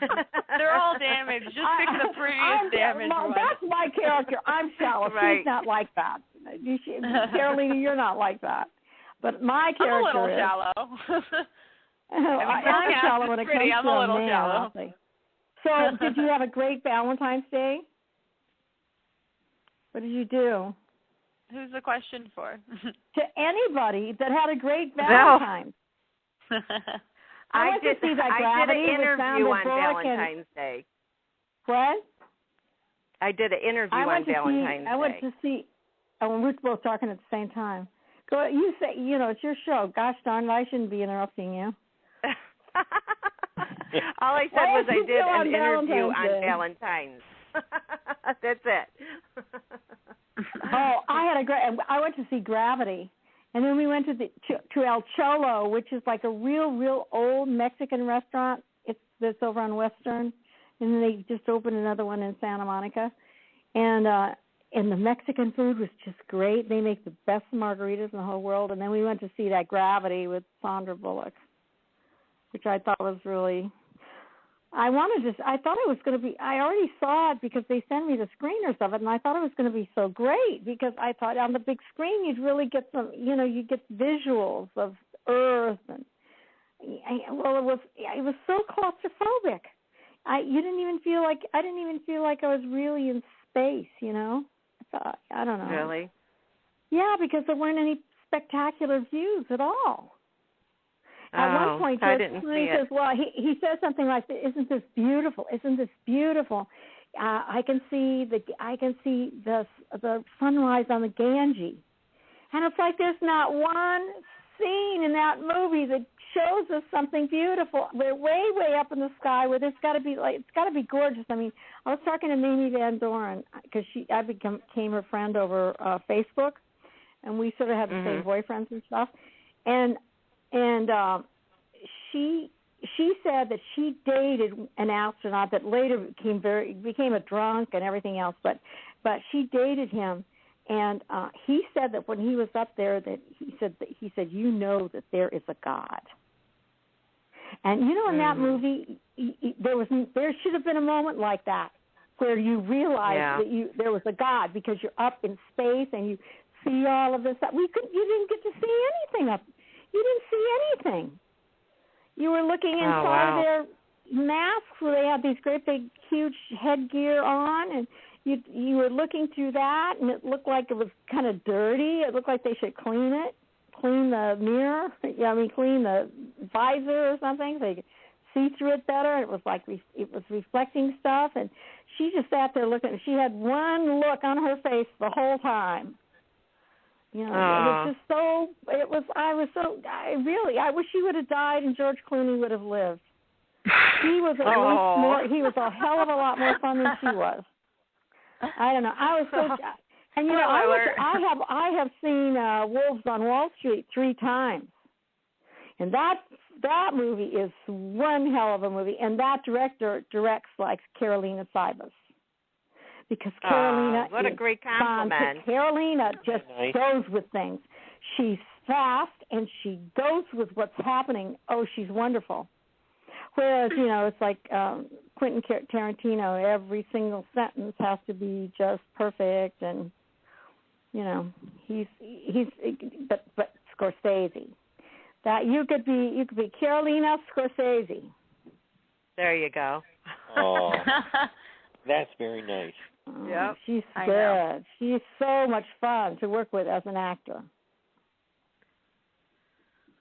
They're all damaged. Just pick the prettiest damaged one. That's my character. I'm shallow. Right. She's not like that. Carolina, you're not like that. But my character I'm a little is. Shallow. I'm shallow when it comes to I'm a little shallow. So, did you have a great Valentine's Day? What did you do? Who's the question for? To anybody that had a great Valentine's. No. I did an interview on Valentine's Day. What? I did an interview on Valentine's Day. I went to see. Oh, we're both talking at the same time. Go. You say, it's your show. Gosh darn it, I shouldn't be interrupting you. All I said was I did an interview on Valentine's. That's it. I went to see Gravity, and then we went to El Cholo, which is like a real old Mexican restaurant. That's over on Western, and then they just opened another one in Santa Monica, and the Mexican food was just great. They make the best margaritas in the whole world. And then we went to see that Gravity with Sandra Bullock, which I thought was really. I thought it was going to be. I already saw it because they sent me the screeners of it, and I thought it was going to be so great because I thought on the big screen you'd really get some. You get visuals of Earth and. It was so claustrophobic. I didn't even feel like I was really in space. I don't know. Really? Yeah, because there weren't any spectacular views at all. At one point, I didn't see it. Says, "Well, he says something like, "Isn't this beautiful? Isn't this beautiful? I can see the sunrise on the Ganges," and it's like there's not one scene in that movie that shows us something beautiful. We're way up in the sky where it's got to be gorgeous. I mean, I was talking to Mamie Van Doren because I became her friend over Facebook, and we sort of had the same boyfriends and stuff. And she said that she dated an astronaut that later became a drunk and everything else, but she dated him. And he said that when he was up there, that he said that there is a God. And in that movie, there should have been a moment like that where you realize that there was a God because you're up in space and you see all of this stuff. You didn't get to see anything up. You didn't see anything. You were looking inside their masks where they had these great big huge headgear on, and you were looking through that, and it looked like it was kind of dirty. It looked like they should clean the mirror. Clean the visor or something so you could see through it better. It was like it was reflecting stuff, and she just sat there looking. She had one look on her face the whole time. It was just so. It was. I wish she would have died and George Clooney would have lived. He was at least more. He was a hell of a lot more fun than she was. I don't know. I was so. And I have seen Wolves on Wall Street 3 times, and that movie is one hell of a movie. And that director directs like Carolina Sybas, because Carolina what a great compliment. Carolina just goes with things. She's fast and she goes with what's happening. Oh, she's wonderful. Whereas, it's like Quentin Tarantino, every single sentence has to be just perfect, and but Scorsese. That you could be Carolina Scorsese. There you go. Oh, that's very nice. Yeah, she's good. She's so much fun to work with as an actor.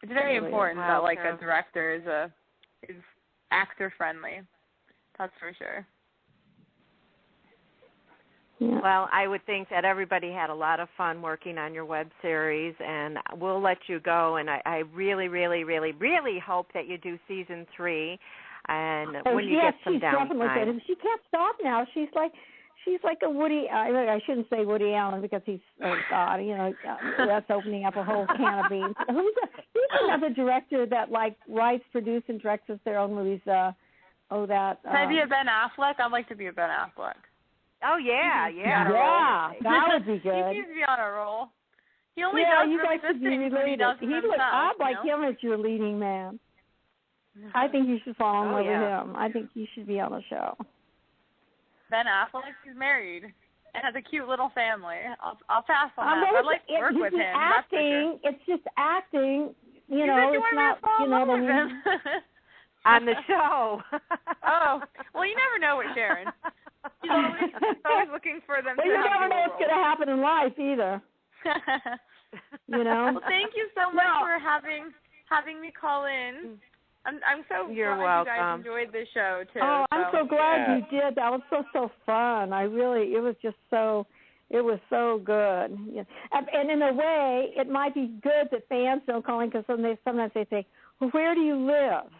It's very important that a director is actor friendly. That's for sure. Yeah. Well, I would think that everybody had a lot of fun working on your web series, and we'll let you go. And I really, really, really, really hope that you do season 3, and when you get some downtime. She can't stop now. She's like a Woody. I shouldn't say Woody Allen because he's that's opening up a whole can of beans. Who's another director that writes, produces, and directs their own movies? Can I be a Ben Affleck? I'd like to be a Ben Affleck. Oh yeah. That would be good. He seems to be on a roll. He only does really good things when he does himself. I'd like him as your leading man. I think you should fall in love with him. I think he should be on the show. Ben Affleck, he's married and has a cute little family. I'll pass on that. I'd like to work with him. Acting. It's just acting. You said you it's not. Fall in love with him. On the show. Oh, well, you never know with Sharon. She's always looking for them. Well, you never know what's going to happen in life either. Well, thank you so much for having me call in. I'm so You're glad welcome. you guys enjoyed the show too. Oh, I'm so glad you did. That was so fun. It was so good. Yeah. And in a way, it might be good that fans don't call in because sometimes they say, "Well, where do you live?"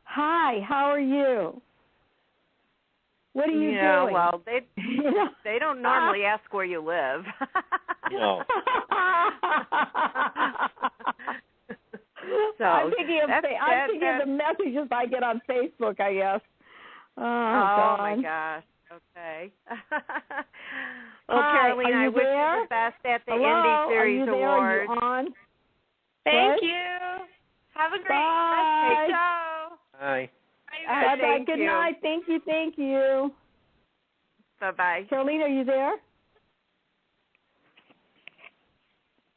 Hi, how are you? What are you doing? Yeah, well, they don't normally ask where you live. No. So I'm thinking of the messages I get on Facebook, I guess. Oh my gosh. Okay. Well, Hi, Carolina, I wish there? you the best at the Hello? Indie Series Awards. Award. Are you on? Thank you. Have a great show. Bye. Bye. Good night. Thank you. Bye-bye. Carolina, are you there?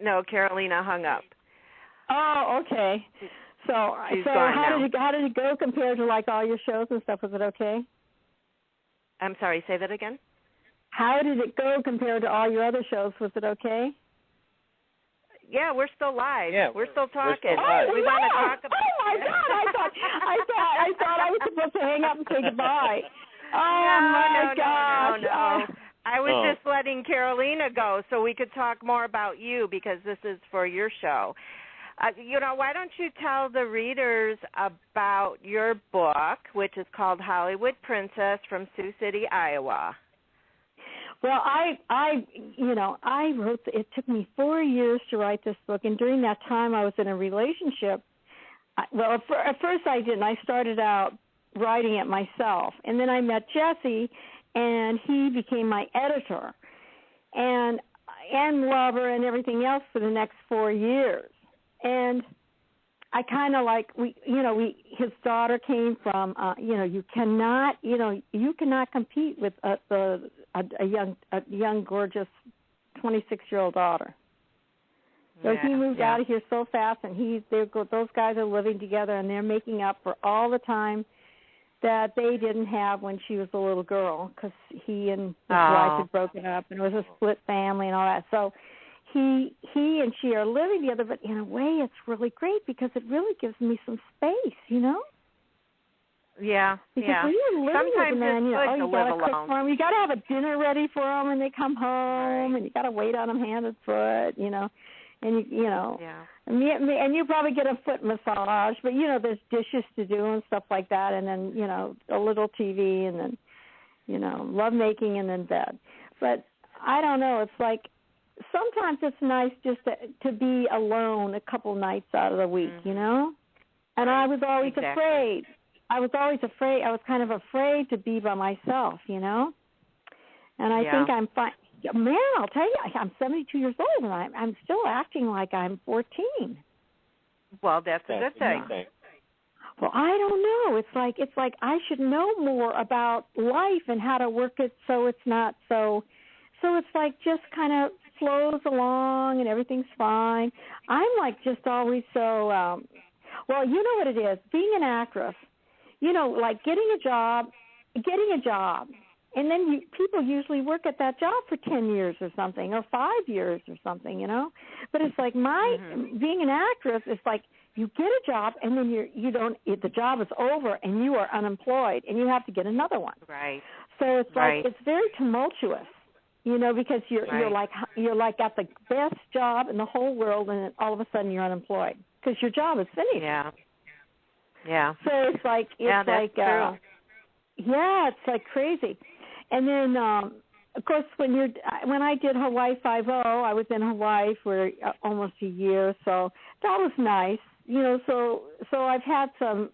No, Carolina hung up. Oh, okay. So how did it go compared to like all your shows and stuff? Was it okay? I'm sorry, say that again? How did it go compared to all your other shows? Was it okay? Yeah, we're still live. Yeah, we're still talking. We want to talk about my God! I thought I was supposed to hang up and say goodbye. Oh my gosh! No. I was just letting Carolina go so we could talk more about you because this is for your show. Why don't you tell the readers about your book, which is called Hollywood Princess from Sioux City, Iowa? Well, I wrote. It took me 4 years to write this book, and during that time, I was in a relationship. At first I didn't. I started out writing it myself, and then I met Jesse, and he became my editor, and lover, and everything else for the next 4 years. And I kind of his daughter came from, you cannot compete with a young, gorgeous 26-year-old daughter. So he moved out of here so fast, and those guys are living together, and they're making up for all the time that they didn't have when she was a little girl, because he and his wife had broken up, and it was a split family and all that. So he and she are living together, but in a way it's really great because it really gives me some space, Yeah, because when you're living with a man, you got to cook for them, you got to have a dinner ready for them when they come home, and you got to wait on them hand and foot, and and you probably get a foot massage, but there's dishes to do and stuff like that, and then a little TV, and then lovemaking, and then bed. But I don't know. It's like sometimes it's nice just to be alone a couple nights out of the week, And I was always afraid. I was kind of afraid to be by myself, And I think I'm fine. Man, I'll tell you, I'm 72 years old, and I'm still acting like I'm 14. Well, that's a good thing. Well, I don't know. It's like I should know more about life and how to work it so it's not so it's like just kind of flows along and everything's fine. I'm like just always so, well, you know what it is, being an actress, like getting a job, and then people usually work at that job for 10 years or something, or 5 years or something, But it's like being an actress is like you get a job and then the job is over and you are unemployed and you have to get another one. Right. So it's like it's very tumultuous, because you're like at the best job in the whole world, and then all of a sudden you're unemployed because your job is finished. Yeah. Yeah. So it's like true. It's like crazy. And then, of course, when I did Hawaii 5-0, I was in Hawaii for almost a year, so that was nice. So I've had some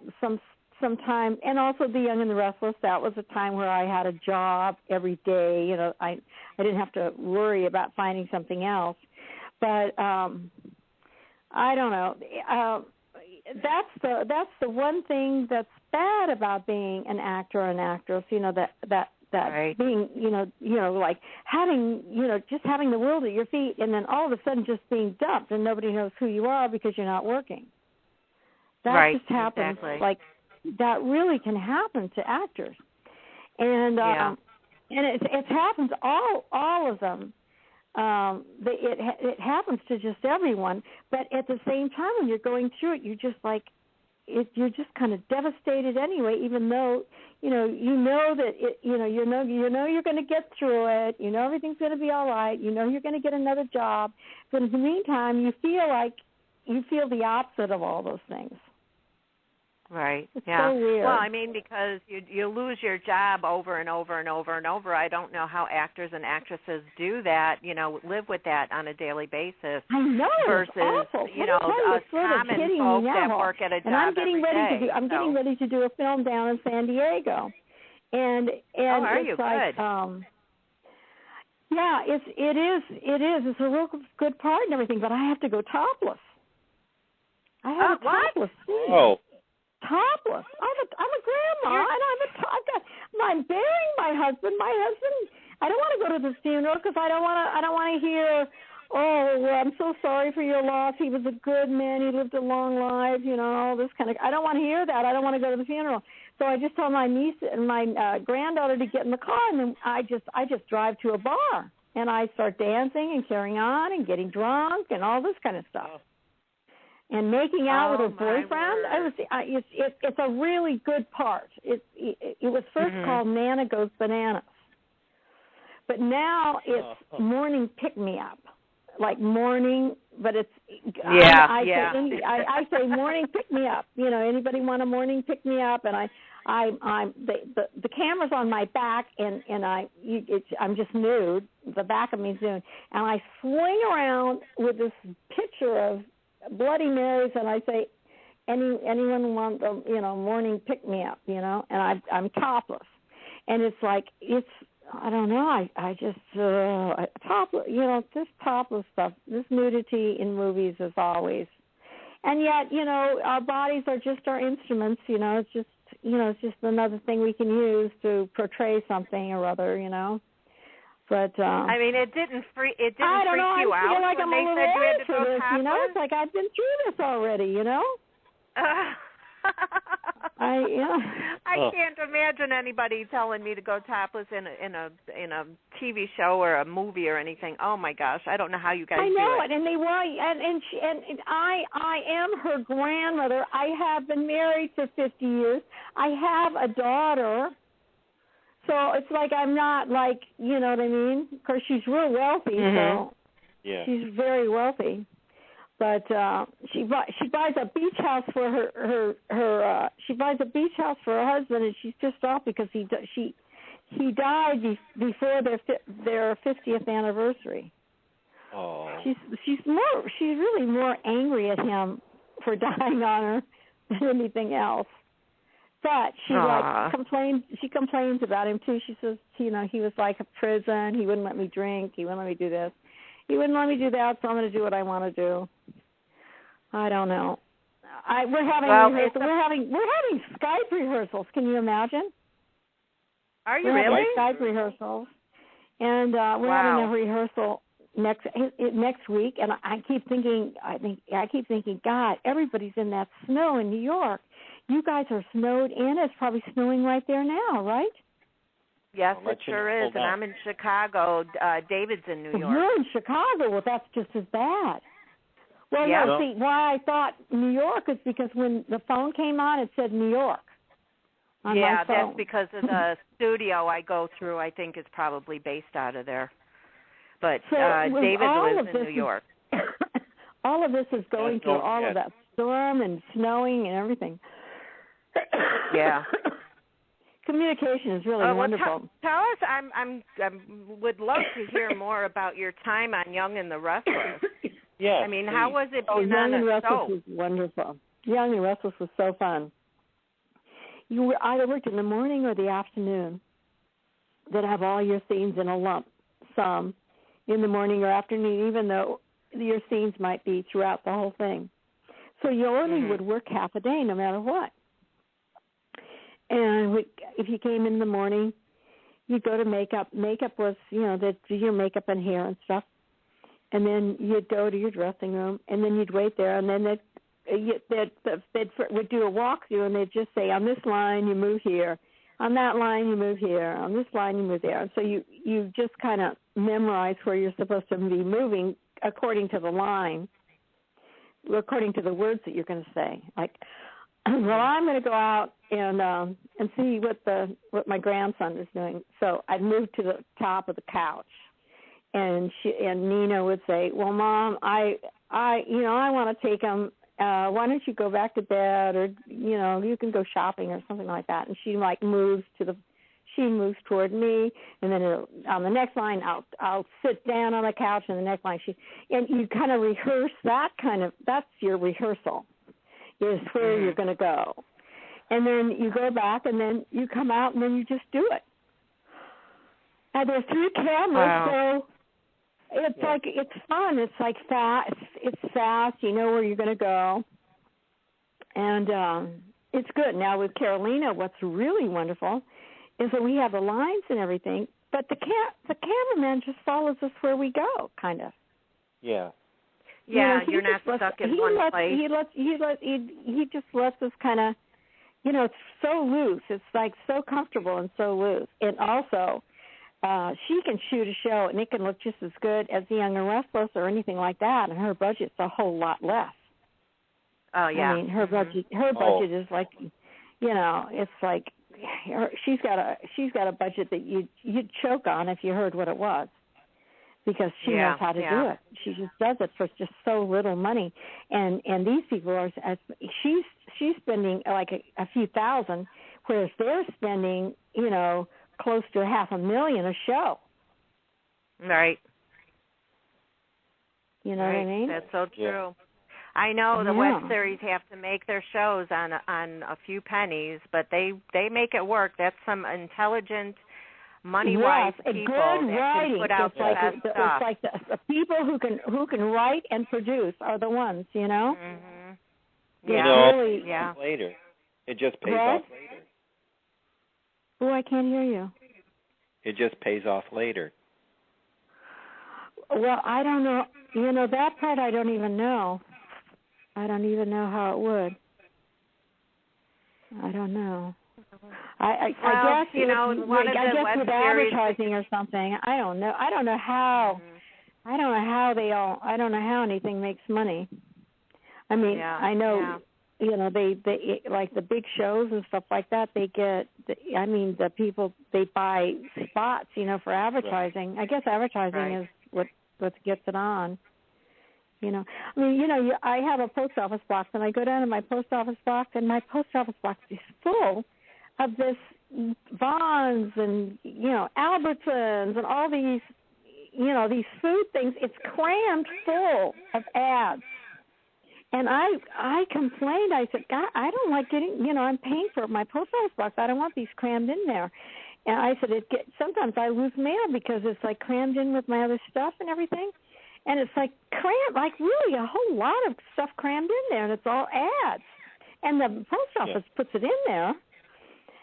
time, and also the-young-and-the-restless. That was a time where I had a job every day. I didn't have to worry about finding something else. But I don't know. That's the one thing that's bad about being an actor or an actress. That being, like having, just having the world at your feet, and then all of a sudden just being dumped, and nobody knows who you are because you're not working. That just happens. Exactly. Like that really can happen to actors, and it happens all of them. It happens to just everyone, but at the same time, when you're going through it, you're just like, you're just kind of devastated anyway. Even though you know that you're going to get through it. Everything's going to be all right. You're going to get another job, but in the meantime, you feel the opposite of all those things. Right. It's yeah. so weird. Well, I mean, because you lose your job over and over and over and over. I don't know how actors and actresses do that. Live with that on a daily basis. I know. Versus, it's awful. Us common folks that work at a job I'm getting every day. getting ready to do a film down in San Diego, and are it's you? like, Good. yeah, it is. It's a real good part and everything, but I have to go topless. I have a topless scene. Oh. Topless. I'm a grandma, and I'm burying my husband. My husband. I don't want to go to the funeral because I don't want to hear. Oh, well, I'm so sorry for your loss. He was a good man. He lived a long life. All this kind of. I don't want to hear that. I don't want to go to the funeral. So I just told my niece and my granddaughter to get in the car, and then I just drive to a bar, and I start dancing and carrying on and getting drunk and all this kind of stuff. And making out with her boyfriend, it's a really good part. It was first called Nana Goes Bananas, but now it's morning pick me up, like morning. But it's I say morning pick me up. Anybody want a morning pick me up? And the camera's on my back, and I'm just nude. The back of me's nude, and I swing around with this picture of Bloody Marys, and I say, anyone want morning pick me up, and I'm topless, and it's like I don't know, I just topless, this topless stuff, this nudity in movies is always, and yet our bodies are just our instruments, it's just another thing we can use to portray something or other, But I mean, it didn't freak you out. I feel like when I'm they a little said you had to for go this, topless? It's like I've been through this already, I can't imagine anybody telling me to go topless in a TV show or a movie or anything. Oh my gosh, I don't know how you guys do it. I know it, and they were, and I am her grandmother. I have been married for 50 years. I have a daughter. So it's like I'm not like, you know what I mean? Of course, she's real wealthy, so she's very wealthy. But she buys a beach house for her she buys a beach house for her husband, and she's pissed off because he died before their 50th anniversary. Oh. She's really more angry at him for dying on her than anything else. But she complains about him too. She says, he was like a prison. He wouldn't let me drink. He wouldn't let me do this. He wouldn't let me do that. So I'm going to do what I want to do. I don't know. We're having Skype rehearsals. Can you imagine? Are you really? Having Skype rehearsals, and we're having a rehearsal next week. And I keep thinking, God, everybody's in that snow in New York. You guys are snowed in. It's probably snowing right there now, right? Yes, it sure is. And I'm in Chicago. David's in New York. You're in Chicago. Well, that's just as bad. Well, no, see, why I thought New York is because when the phone came on, it said New York on my phone. That's because of the studio I go through, I think, is probably based out of there. But David lives in New York. All of this is going through all of that storm and snowing and everything. Yeah. Communication is really wonderful. Tell us, I would love to hear more about your time on Young and the Restless. Yes. I mean, how was it being Young on and a Restless show? was wonderful. Young and Restless was so fun. You were either worked in the morning or the afternoon. That have all your scenes in a lump sum in the morning or afternoon, even though your scenes might be throughout the whole thing. So you only would work half a day, no matter what. And if you came in the morning, you'd go to makeup. Makeup was, they'd do your makeup and hair and stuff. And then you'd go to your dressing room, and then you'd wait there, and then they would do a walkthrough, and they'd just say, on this line, you move here. On that line, you move here. On this line, you move there. So you just kind of memorize where you're supposed to be moving according to the line, according to the words that you're going to say. Like, well, I'm going to go out and see what my grandson is doing. So I'd move to the top of the couch, and Nina would say, "Well, Mom, I want to take him why don't you go back to bed, or you can go shopping or something like that. And she moves toward me, and then on the next line I'll sit down on the couch, and the next line and you kind of rehearse that's your rehearsal, is where you're going to go. And then you go back, and then you come out, and then you just do it. And there's 3 cameras, so it's it's fun. It's like fast. It's fast. You know where you're going to go, and it's good. Now with Carolina, what's really wonderful is that we have the lines and everything, but the cameraman just follows us where we go, kind of. Yeah. Yeah, you're not stuck in one place. He just lets us kind of, it's so loose. It's like so comfortable and so loose. And also, she can shoot a show, and it can look just as good as The Young and Restless or anything like that, and her budget's a whole lot less. Oh, yeah. I mean, her budget is like, it's like, she's got a budget that you'd choke on if you heard what it was, because she knows how to do it. She just does it for just so little money, and these people are she's spending like a few thousand, whereas they're spending close to $500,000 a show. Right. You know what I mean? That's so true. Yeah. I know the web series have to make their shows on a few pennies, but they make it work. That's some intelligent, money-wise people good that writing. can put out the best stuff. It's like the people who can write and produce are the ones, Mm-hmm. Yeah. Later. It just pays off later. Oh, I can't hear you. It just pays off later. Well, I don't know. That part I don't even know. I don't even know how it would. I don't know. I guess with advertising or something. I don't know. I don't know how. I don't know how I don't know how anything makes money. I mean, I know. They like the big shows and stuff like that. They get. The people, they buy spots, for advertising. Right. I guess advertising is what gets it on. I have a post office box, and I go down to my post office box, and my post office box is full of this Vons and, Albertsons and all these, these food things. It's crammed full of ads. And I complained. I said, God, I don't like getting, I'm paying for my post office box. I don't want these crammed in there. And I said, sometimes I lose mail because it's like crammed in with my other stuff and everything. And it's like crammed, like really a whole lot of stuff crammed in there, and it's all ads. And the post office puts it in there.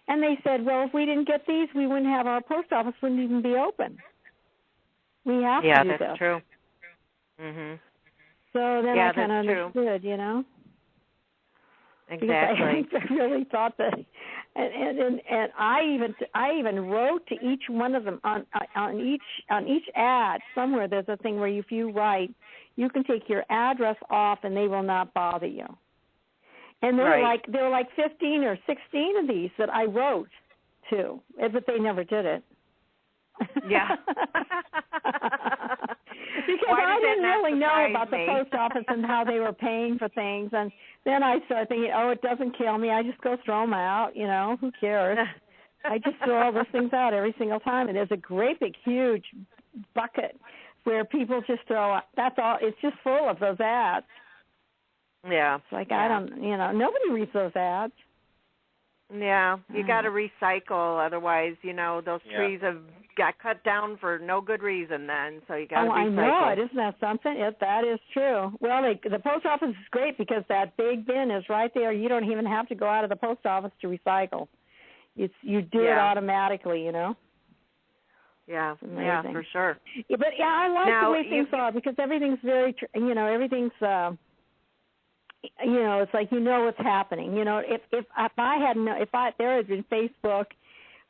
And they said, well, if we didn't get these, we wouldn't have, our post office wouldn't even be open. We have to do this. Yeah, that's true. Mm-hmm. So then I kind of understood, Exactly. I really thought that, and I even wrote to each one of them on each ad. Somewhere there's a thing where if you write, you can take your address off and they will not bother you. And there were like 15 or 16 of these that I wrote to, but they never did it. Yeah. Because I didn't really know about the post office and how they were paying for things. And then I started thinking, it doesn't kill me. I just go throw them out, who cares? I just throw all those things out every single time. And there's a great big huge bucket where people just throw out. That's all. It's just full of those ads. Yeah. It's like, I don't, nobody reads those ads. Yeah, you got to recycle, otherwise, those trees have got cut down for no good reason then, so you got to recycle. I know it. Isn't that something? That is true. Well, the post office is great because that big bin is right there. You don't even have to go out of the post office to recycle. You do it automatically, Yeah, yeah, for sure. Yeah, but I like the way things are because everything's very, everything's... it's like what's happening. If there had been Facebook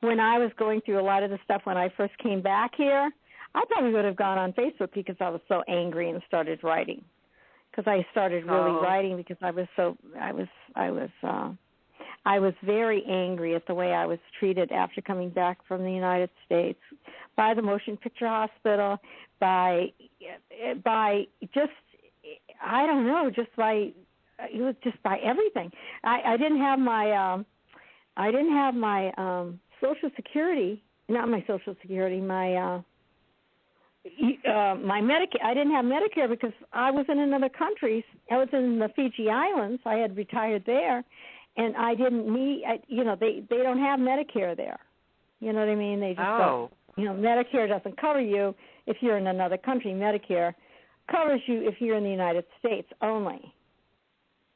when I was going through a lot of the stuff when I first came back here, I probably would have gone on Facebook because I was so angry and started writing. Because I started really writing because I was very angry at the way I was treated after coming back from the United States by the Motion Picture Hospital, by just I don't know, just by just by everything. I didn't have my Social Security, not my Social Security, my Medicare. I didn't have Medicare because I was in another country. I was in the Fiji Islands. I had retired there, and I didn't need. They don't have Medicare there. You know what I mean? They just don't. Medicare doesn't cover you if you're in another country. Medicare covers you if you're in the United States only.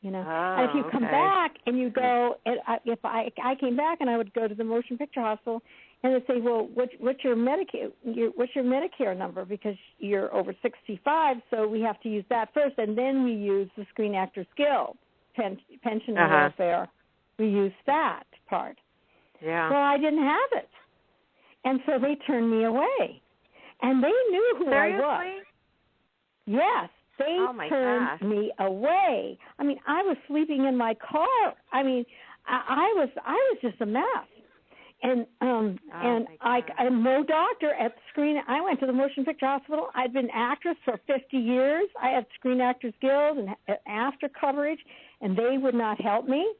And if you come back and you go, if I came back and I would go to the motion picture hospital, and they'd say, well, what's your Medicare number? Because you're over 65, so we have to use that first, and then we use the Screen Actors Guild pension and welfare. We use that part. Yeah. Well, I didn't have it, and so they turned me away, and they knew who I was. Yes. They turned me away. I mean, I was sleeping in my car. I mean, I was just a mess. And I'm no doctor at the Screen. I went to the Motion Picture Hospital. I'd been actress for 50 years. I had Screen Actors Guild and after coverage, and they would not help me.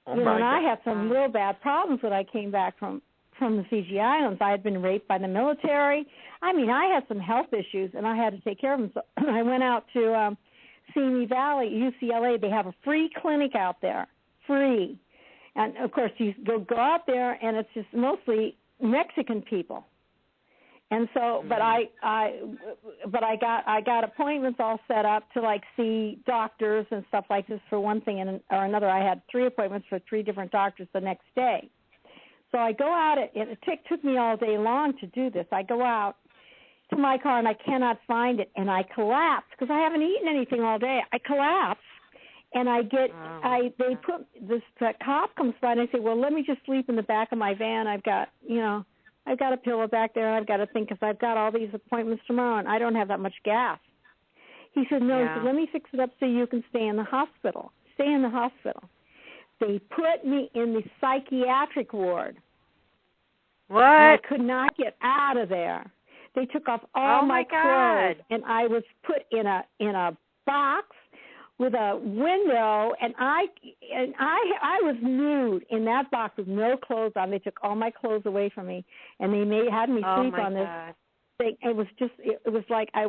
And I had some real bad problems when I came back from the Fiji Islands. I had been raped by the military. I mean, I had some health issues, and I had to take care of them. So I went out to Simi Valley, UCLA. They have a free clinic out there, free. And, of course, you go out there, and it's just mostly Mexican people. And so, but I got appointments all set up to, like, see doctors and stuff like this for one thing or another. I had 3 appointments for 3 different doctors the next day. So I go out, and it took me all day long to do this. I go out to my car, and I cannot find it, and I collapse because I haven't eaten anything all day. I collapse, and they put this cop comes by, and I say, well, let me just sleep in the back of my van. I've got a pillow back there. I've got to think because I've got all these appointments tomorrow, and I don't have that much gas. He said, no, he said, let me fix it up so you can stay in the hospital. Stay in the hospital. They put me in the psychiatric ward. What? I could not get out of there. They took off all my clothes, and I was put in a box with a window, and I was nude in that box with no clothes on. They took all my clothes away from me, and they had me sleep on this thing. It was like I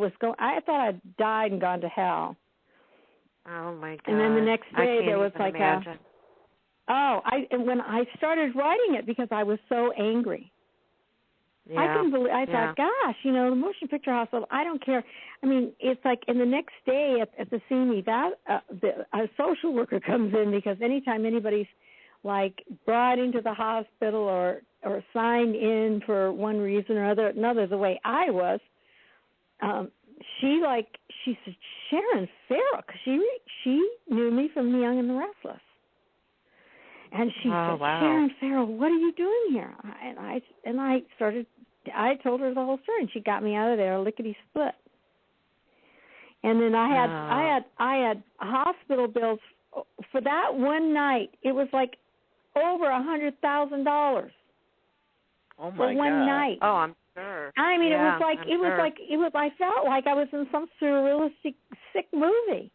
thought I'd died and gone to hell. Oh my God! And then the next day there was like imagine. When I started writing it because I was so angry. Yeah. I couldn't believe. I thought, gosh, the Motion Picture Hospital. I don't care. I mean, it's like, and the next day at the scene, a social worker comes in because anytime anybody's like brought into the hospital or signed in for one reason or another, the way I was, she said Sharon Farrell, because she knew me from The Young and the Restless. And she said, Sharon Farrell, what are you doing here? And I told her the whole story, and she got me out of there lickety split. And then I had hospital bills for that one night. It was like over $100,000. Oh my for one God. night. Oh, I'm sure. I mean, I felt like I was in some surrealistic sick movie.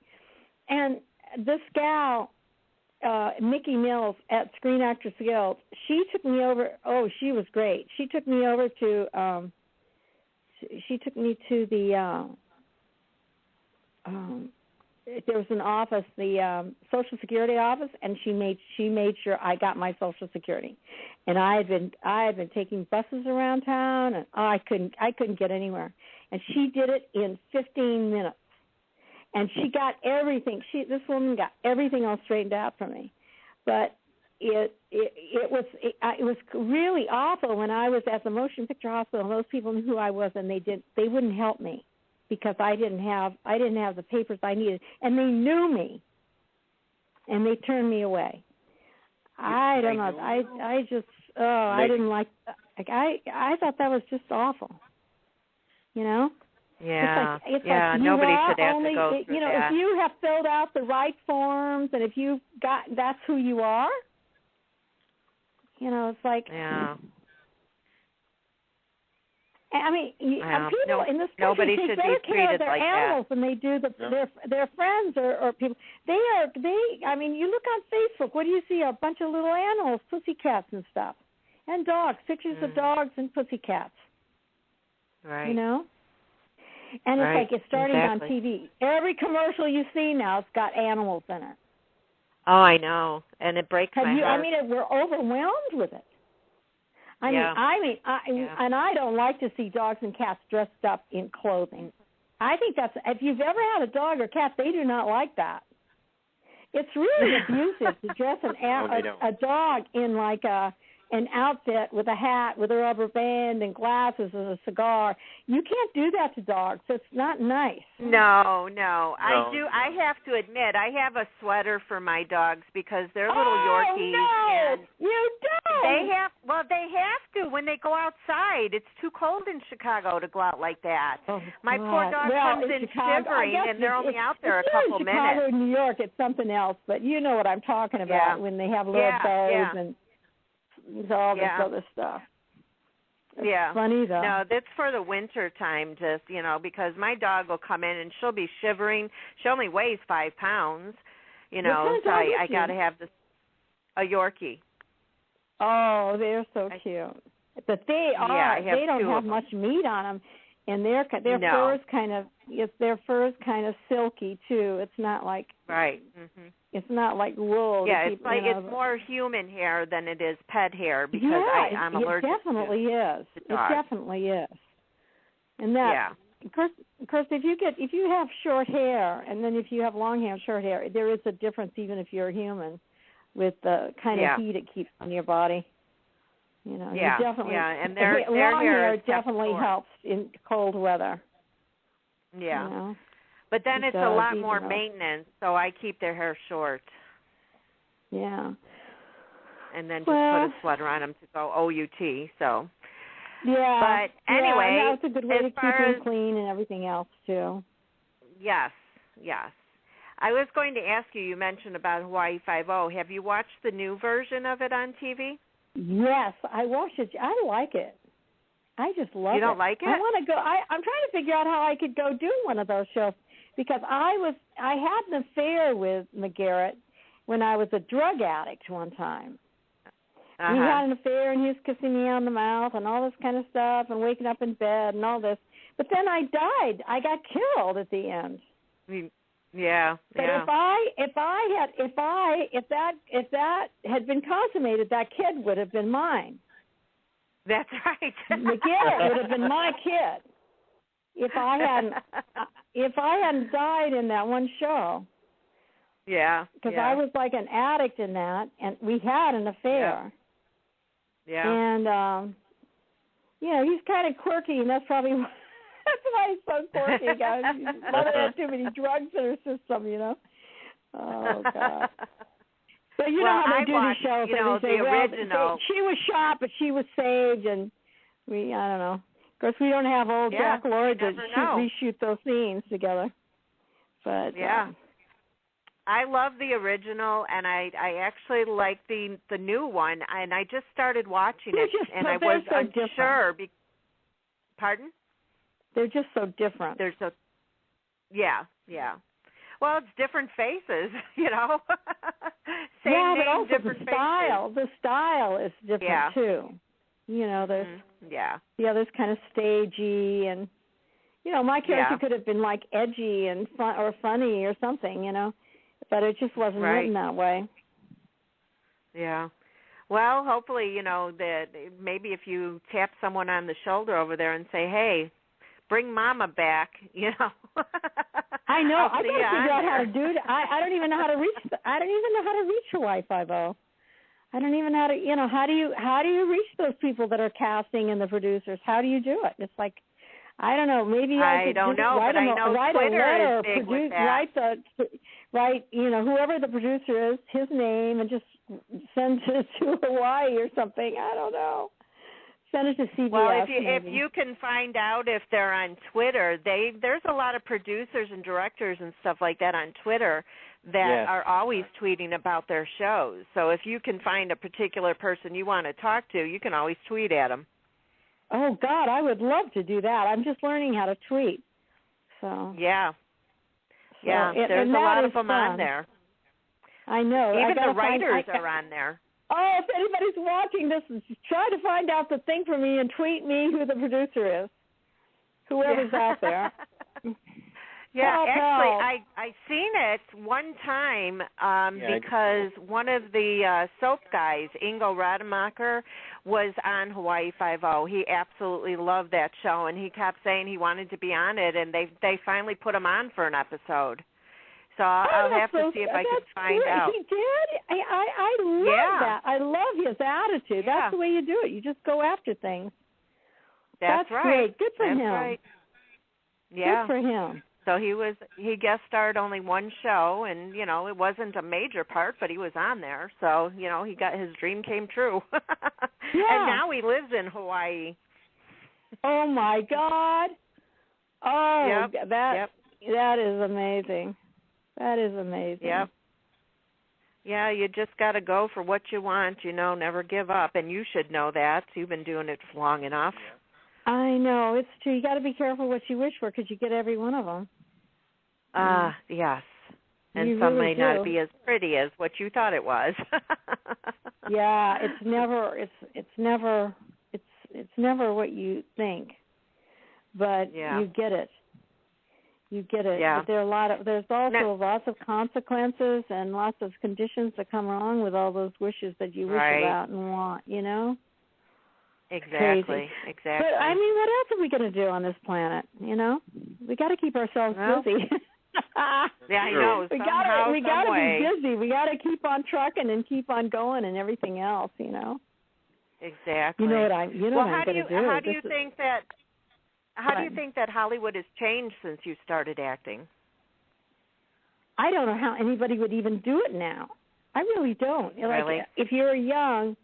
And this gal, Mickey Mills at Screen Actors Guild, she took me over. Oh, she was great. She took me over to the there was an office, the Social Security office, and she made sure I got my Social Security. And I had been taking buses around town, and I couldn't get anywhere. And she did it in 15 minutes. And she got everything. This woman got everything all straightened out for me. But it was really awful when I was at the Motion Picture Hospital. And those people knew who I was, and they wouldn't help me because I didn't have the papers I needed, and they knew me, and they turned me away. I don't know. I didn't like. I thought that was just awful. Yeah, it's like nobody should have to go through that. If you have filled out the right forms and if you've got, that's who you are. It's like. Yeah. I mean, people in this nobody country take should better be care of treated their like animals that. than they do their friends or people. I mean, you look on Facebook, what do you see? A bunch of little animals, pussycats and stuff, and dogs, pictures of dogs and pussycats. Right. You know? And it's like it's starting on TV. Every commercial you see now, it's got animals in it. Oh, I know, and it breaks my heart. I mean, we're overwhelmed with it. I mean, and I don't like to see dogs and cats dressed up in clothing. I think if you've ever had a dog or cat, they do not like that. It's really abusive to dress a dog in like an outfit with a hat, with a rubber band and glasses and a cigar. You can't do that to dogs. It's not nice. No. I have to admit, I have a sweater for my dogs because they're little Yorkies. No, and you don't. They have to when they go outside. It's too cold in Chicago to go out like that. Oh, my poor dog comes in shivering, and they're only out there a couple minutes. Chicago and New York, it's something else, but you know what I'm talking about when they have little bows and all this other stuff. It's funny though. No, that's for the winter time, just because my dog will come in and she'll be shivering. She only weighs 5 pounds, so I got to have a Yorkie. Oh, they're so cute. But they don't have much meat on them, and their fur's kind of silky too. It's not like It's not like wool. Yeah, it's more human hair than it is pet hair because I'm allergic. It definitely is. It definitely is. And that, of course, if you have short hair, and then if you have long hair, short hair, there is a difference even if you're a human with the kind of heat it keeps on your body. You definitely. Yeah, and their long hair definitely helps in cold weather. Yeah. But then it's a lot more maintenance, so I keep their hair short. Yeah. And then just put a sweater on them to go OUT, so. Yeah. But anyway. Yeah, that's a good way to keep them clean and everything else, too. Yes. I was going to ask you mentioned about Hawaii Five-0. Have you watched the new version of it on TV? Yes, I watched it. I like it. I just love it. You don't like it? I want to go. I'm trying to figure out how I could go do one of those shows because I had an affair with McGarrett when I was a drug addict one time. We had an affair, and he was kissing me on the mouth and all this kind of stuff and waking up in bed and all this. But then I died. I got killed at the end. Yeah. But if that had been consummated, that kid would have been mine. That's right. McGarrett would have been my kid if I hadn't died in that one show. Yeah. Because I was like an addict in that, and we had an affair. Yeah. And he's kind of quirky, and that's probably why he's so quirky. Mother had too many drugs in her system, Oh God. But you know how they do these shows. They say, original. She was shot, but she was saved, and I don't know. Of course, we don't have old Jack Lloyd to reshoot those scenes together. But I love the original, and I actually like the new one, and I just started watching it, and I was unsure. Pardon? They're just so different. They're so, yeah. Well, it's different faces, Same name, but also different the style. Faces. The style is different too. There's the other's kind of stagey, and my character could have been like edgy and funny or something, but it just wasn't written that way. Yeah. Well, hopefully, that maybe if you tap someone on the shoulder over there and say, "Hey, bring Mama back," I know. I got to figure out how to do it. I don't even know how to reach. I don't even know how to reach Hawaii Five-0. I don't even know how to. How do you reach those people that are casting and the producers? How do you do it? It's like, I don't know. Maybe I could don't know, but I know Twitter is big with that. Write whoever the producer is, his name, and just send it to Hawaii or something. I don't know. Send it to CBS. Well, if you can find out if they're on Twitter, there's a lot of producers and directors and stuff like that on Twitter that are always tweeting about their shows. So if you can find a particular person you want to talk to, you can always tweet at them. oh God, I would love to do that. I'm just learning how to tweet. So yeah, there's a lot of them on there. I know. Even the writers are on there. Oh, if anybody's watching this, try to find out the thing for me and tweet me who the producer is. Whoever's out there. Yeah, actually, I seen it one time because one of the soap guys, Ingo Rademacher, was on Hawaii Five-0. He absolutely loved that show, and he kept saying he wanted to be on it, and they finally put him on for an episode. So I'll have to see if I can find out. He did? I love that. I love his attitude. Yeah. That's the way you do it. You just go after things. That's right. Great. Good for him. Right. Yeah. Good for him. So he guest starred only one show, and it wasn't a major part, but he was on there. So he got his dream came true. Yeah. And now he lives in Hawaii. Oh my God! Oh, yep. That is amazing. That is amazing. Yep. Yeah, you just got to go for what you want. Never give up, and you should know that. You've been doing it long enough. I know, it's true. You got to be careful what you wish for because you get every one of them. Yes. And you some really may not be as pretty as what you thought it was. Yeah, it's never what you think. But you get it. You get it. Yeah. But there's also lots of consequences and lots of conditions that come along with all those wishes that you wish about and want, Exactly. Crazy. Exactly. But what else are we going to do on this planet? We got to keep ourselves busy. Yeah, I know. We got to be busy. We got to keep on trucking and keep on going and everything else. Exactly. You know what I'm going to do. How do you think that Hollywood has changed since you started acting? I don't know how anybody would even do it now. I really don't. Really? If you're young,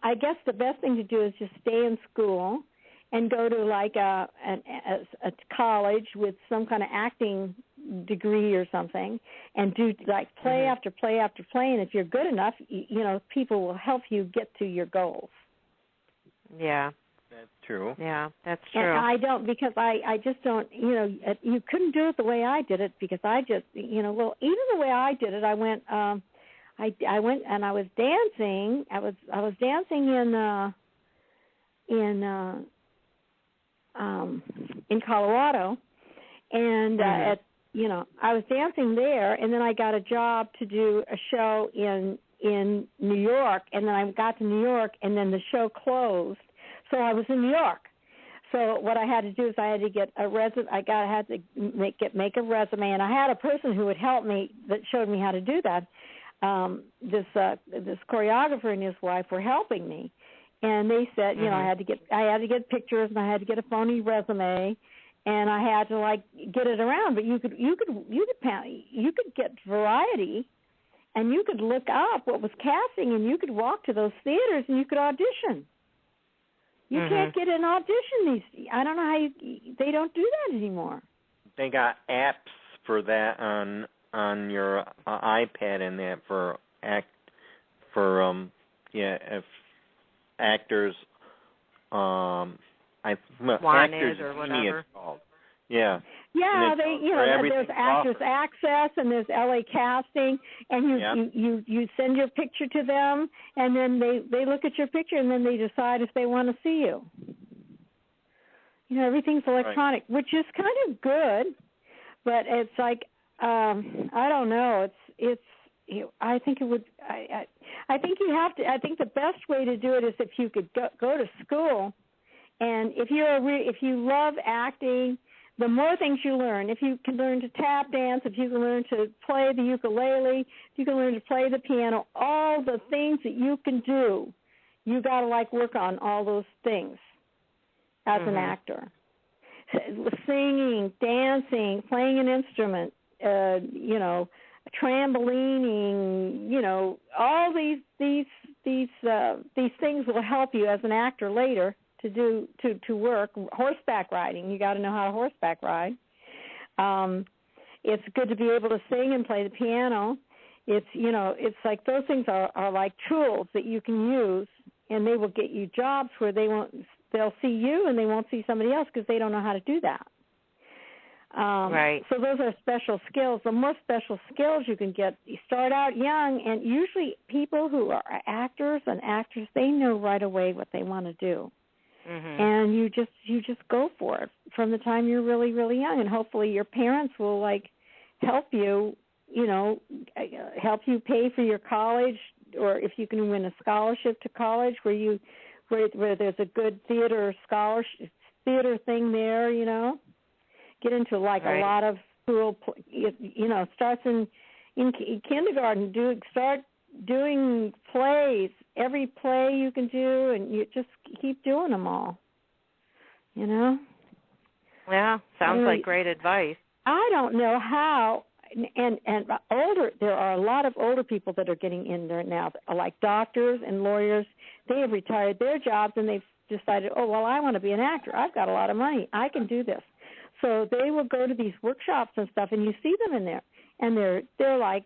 I guess the best thing to do is just stay in school and go to a college with some kind of acting degree or something and do play after play after play. And if you're good enough, people will help you get to your goals. Yeah. That's true. Yeah, that's true. And I don't, because I just don't, you couldn't do it the way I did it because I just, even the way I did it, I went and I was dancing. I was dancing in Colorado, and I was dancing there, and then I got a job to do a show in New York, and then I got to New York, and then the show closed, so I was in New York. So what I had to do is I had to get a resume. Had to make a resume, and I had a person who would help me that showed me how to do that. This choreographer and his wife were helping me, and they said, I had to get pictures, and I had to get a phony resume, and I had to get it around. But you could get variety, and you could look up what was casting, and you could walk to those theaters, and you could audition. You can't get an audition I don't know how they don't do that anymore. They got apps for that on your iPad and that if actors Wanted or whatever. It's called. Yeah. Yeah, there's Actors Access and there's LA Casting, and you send your picture to them, and then they look at your picture, and then they decide if they want to see you. Everything's electronic, which is kind of good, but it's I don't know. I think it would. I think you have to. I think the best way to do it is if you could go to school, and if you love acting, the more things you learn. If you can learn to tap dance, if you can learn to play the ukulele, if you can learn to play the piano, all the things that you can do, you got to like work on all those things as an actor. Singing, dancing, playing an instrument, trampolining, all these things will help you as an actor later to work. Horseback riding, you got to know how to horseback ride. It's good to be able to sing and play the piano. It's like those things are like tools that you can use, and they will get you jobs where they won't they'll see you and they won't see somebody else because they don't know how to do that. Right. So those are special skills. The more special skills you can get, you start out young, and usually people who are actors and actors, they know right away what they want to do. Mm-hmm. And you just go for it from the time you're really, really young, and hopefully your parents will help you, help you pay for your college, or if you can win a scholarship to college where there's a good theater scholarship thing there, get into right. a lot of cool, starts in kindergarten, start doing plays, every play you can do, and you just keep doing them all, Yeah, sounds like great advice. I don't know how, and there are a lot of older people that are getting in there now, like doctors and lawyers. They have retired their jobs, and they've decided, I want to be an actor. I've got a lot of money. I can do this. So they will go to these workshops and stuff, and you see them in there, and they're like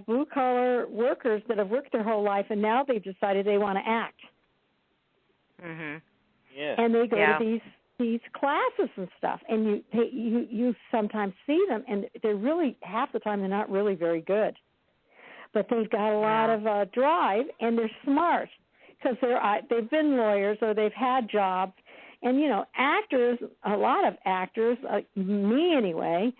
blue collar workers that have worked their whole life, and now they've decided they want to act. Mhm. Yeah. And they go to these classes and stuff, and you sometimes see them, and they're really, half the time they're not really very good, but they've got a lot of drive, and they're smart because they've been lawyers or they've had jobs. And, actors, a lot of actors, me anyway,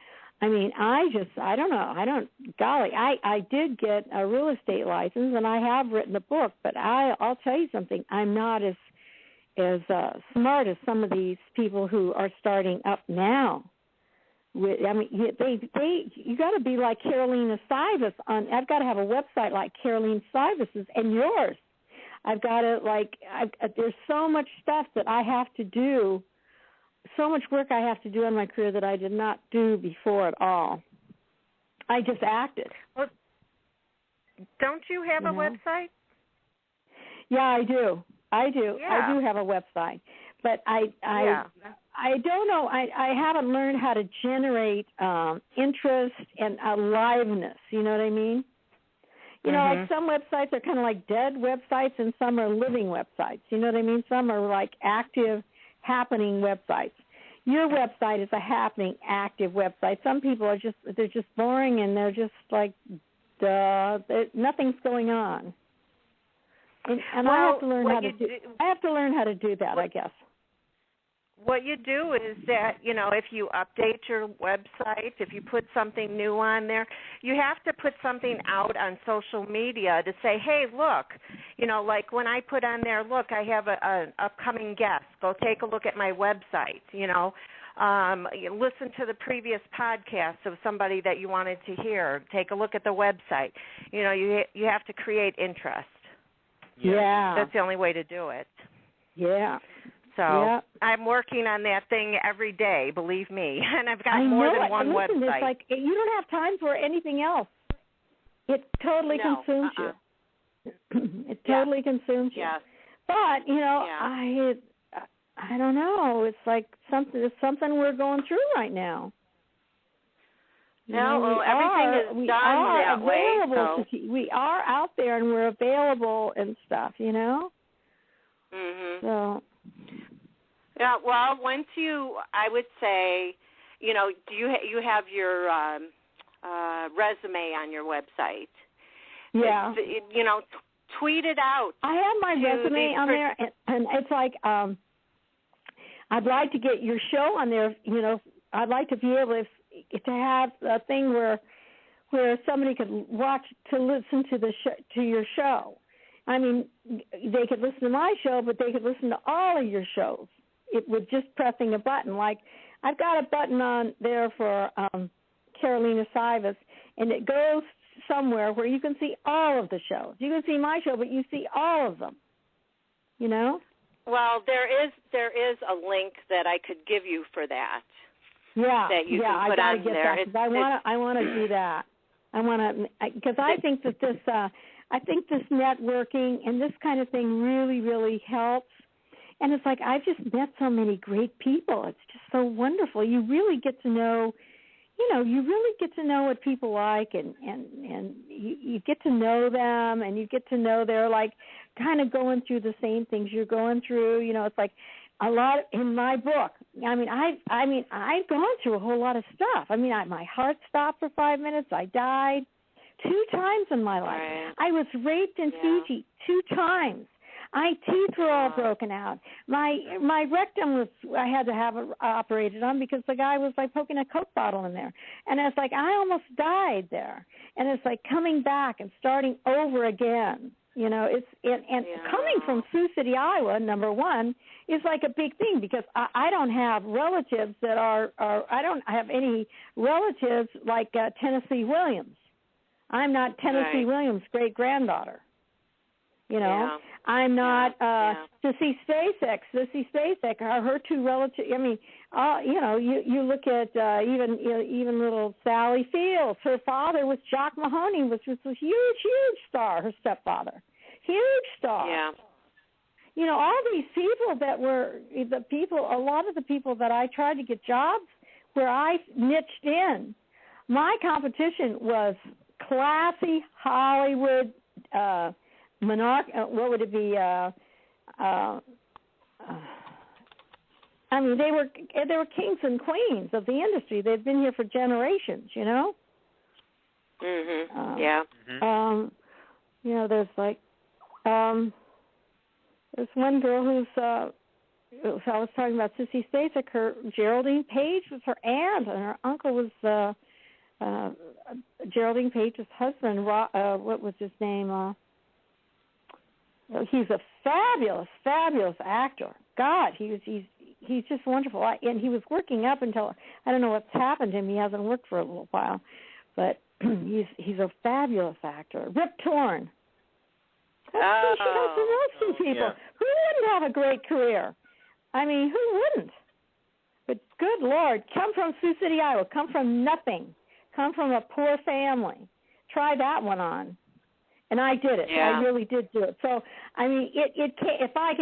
I don't know. I did get a real estate license, and I have written a book, but I'll tell you something, I'm not as smart as some of these people who are starting up now. You got to be like Carolina Sivas. I've got to have a website like Carolina Sivas's and yours. I've got to, there's so much stuff that I have to do, so much work I have to do in my career that I did not do before at all. I just acted. Well, don't you have a website? Yeah, I do. Yeah. I do have a website. But I don't know. I haven't learned how to generate interest and aliveness. You know what I mean? Like some websites are kind of like dead websites, and some are living websites. You know what I mean? Some are like active, happening websites. Your website is a happening, active website. Some people are they're just boring, and they're just like, nothing's going on. And I have to learn how to do. I have to learn how to do that, I guess. What you do is that, if you update your website, if you put something new on there, you have to put something out on social media to say, hey, look, like when I put on there, look, I have an upcoming guest. Go take a look at my website, listen to the previous podcast of somebody that you wanted to hear. Take a look at the website. You have to create interest. Yeah. That's the only way to do it. Yeah. So I'm working on that thing every day, believe me, and I've got more than one website. It's like you don't have time for anything else. It totally consumes you. It totally consumes you. Yes. But I don't know. It's like something we're going through right now. Everything is done that way. So. We are out there, and we're available and stuff. So. Yeah, well, once I would say, do you have your resume on your website? Yeah. Tweet it out. I have my resume on there, and it's like, I'd like to get your show on there. I'd like to be able to have a thing where somebody could listen to your show. I mean, they could listen to my show, but they could listen to all of your shows. It with just pressing a button. Like I've got a button on there for Carolina Sivas, and it goes somewhere where you can see all of the shows. You can see my show, but you see all of them. Well, there is a link that I could give you for that. Yeah, that you can put I gotta on get there. that. I want to do that. I want to because I think that this networking and this kind of thing really, really helps. And it's like I've just met so many great people. It's just so wonderful. You really get to know, what people like, and you get to know them, and you get to know their kind of going through the same things you're going through. You know, it's like a lot in my book. I've gone through a whole lot of stuff. I mean, my heart stopped for 5 minutes. I died 2 times in my life. Right. I was raped in Fiji 2 times. My teeth were all broken out. My rectum I had to have it operated on because the guy was like poking a Coke bottle in there. And it's like I almost died there. And it's like coming back and starting over again. You know, coming from Sioux City, Iowa, number one, is like a big thing because I don't have relatives that I don't have any relatives like Tennessee Williams. I'm not Tennessee Williams' great-granddaughter. You know, I'm not Sissy Spacek. Sissy Spacek are her 2 relatives. I mean, you know, you look at even little Sally Fields. Her father was Jock Mahoney, which was a huge star. Her stepfather, huge star. Yeah. You know, all these people that were a lot of the people that I tried to get jobs where I niched in. My competition was classy Hollywood. What would it be? I mean, they were kings and queens of the industry. They've been here for generations, you know. You know, there's like, there's one girl who's. I was talking about Sissy Spacek. Her Geraldine Page was her aunt, and her uncle was Geraldine Page's husband. What was his name? He's a fabulous actor. God, he's just wonderful. And he was working up until I don't know what's happened to him. He hasn't worked for a little while, but he's a fabulous actor. Rip Torn. She knows those 2 people. Yeah. Who wouldn't have a great career? I mean, who wouldn't? But good Lord, come from Sioux City, Iowa. Come from nothing. Come from a poor family. Try that one on. And I did it. Yeah. I really did do it. So, I mean, if I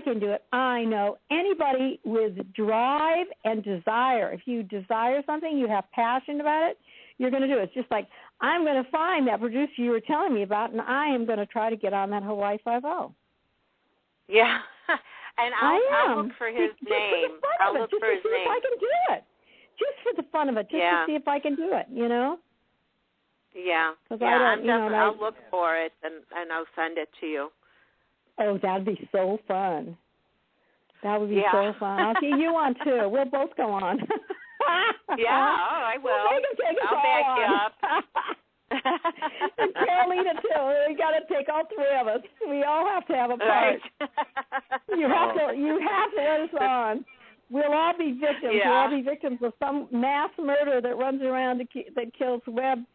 can do it, I know anybody with drive and desire. If you desire something, you have passion about it, you're going to do it. It's just like I'm going to find that producer you were telling me about, and I am going to try to get on that Hawaii 5-0. Yeah, and I'll look for his name. I'll look for his name. If I can do it. Just for the fun of it, just to see if I can do it, you know? Yeah, I'll look for it, and I'll send it to you. Oh, that'd be so fun. That would be so fun. I'll see you on, too. We'll both go on. I will. I'll back you up. And Carolina, too. We got to take all 3 of us. We all have to have a part. Right. You have to let us on. We'll all be victims. Yeah. We'll all be victims of some mass murder that runs around that kills web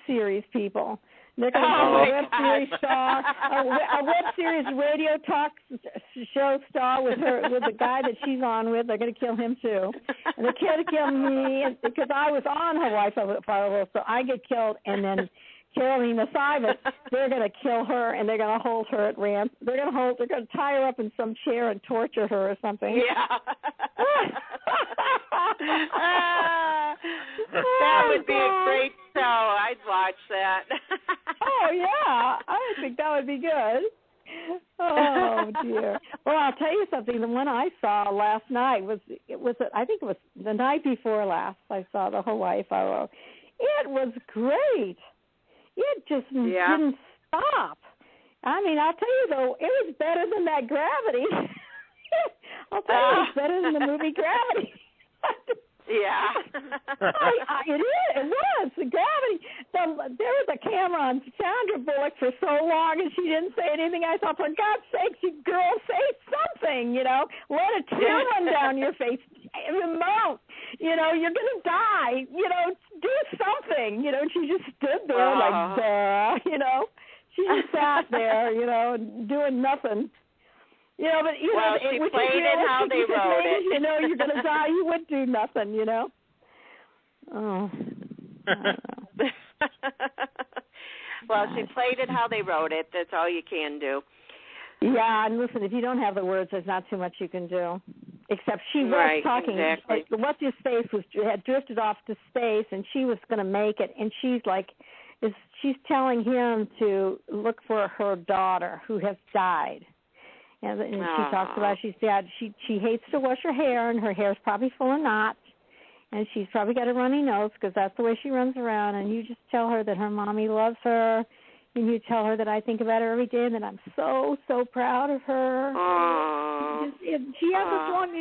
series people. They're going to kill a web series star, a web series radio talk show star with the guy that she's on with. They're going to kill him too, and they're going to kill me because I was on Hawaii 5-0, so I get killed, and then Carolina Sivas, they're going to kill her, and they're going to hold her at ransom. They're going to tie her up in some chair and torture her or something. Yeah. That would be a great show. I'd watch that. Oh, yeah. I think that would be good. Oh, dear. Well, I'll tell you something. The one I saw last night I think it was the night before last I saw the Hawaii 5-0. It was great. It just didn't stop. I mean, I'll tell you, though, it was better than that Gravity. I'll tell you, it was better than the movie Gravity. Yeah. It is. It was. The Gravity. There was a camera on Sandra Bullock for so long, and she didn't say anything. I thought, for God's sakes, you girl, say something, you know. Let a tear run down your face. Remote. You know, you're going to die. You know, do something. You know, she just stood there like, duh, you know. She just sat there, you know, doing nothing. You know, but she played it how they wrote it. You know, you're going to die. You would do nothing, you know. Oh. Well, she played it how they wrote it. That's all you can do. Yeah, and listen, if you don't have the words, there's not too much you can do. Except she was talking. Exactly. What's his face had drifted off to space, and she was going to make it, and she's like, is she's telling him to look for her daughter who has died. And she talks about she's sad. She hates to wash her hair, and her hair's probably full of knots, and she's probably got a runny nose because that's the way she runs around. And you just tell her that her mommy loves her, and you tell her that I think about her every day and that I'm so, so proud of her. She has this one,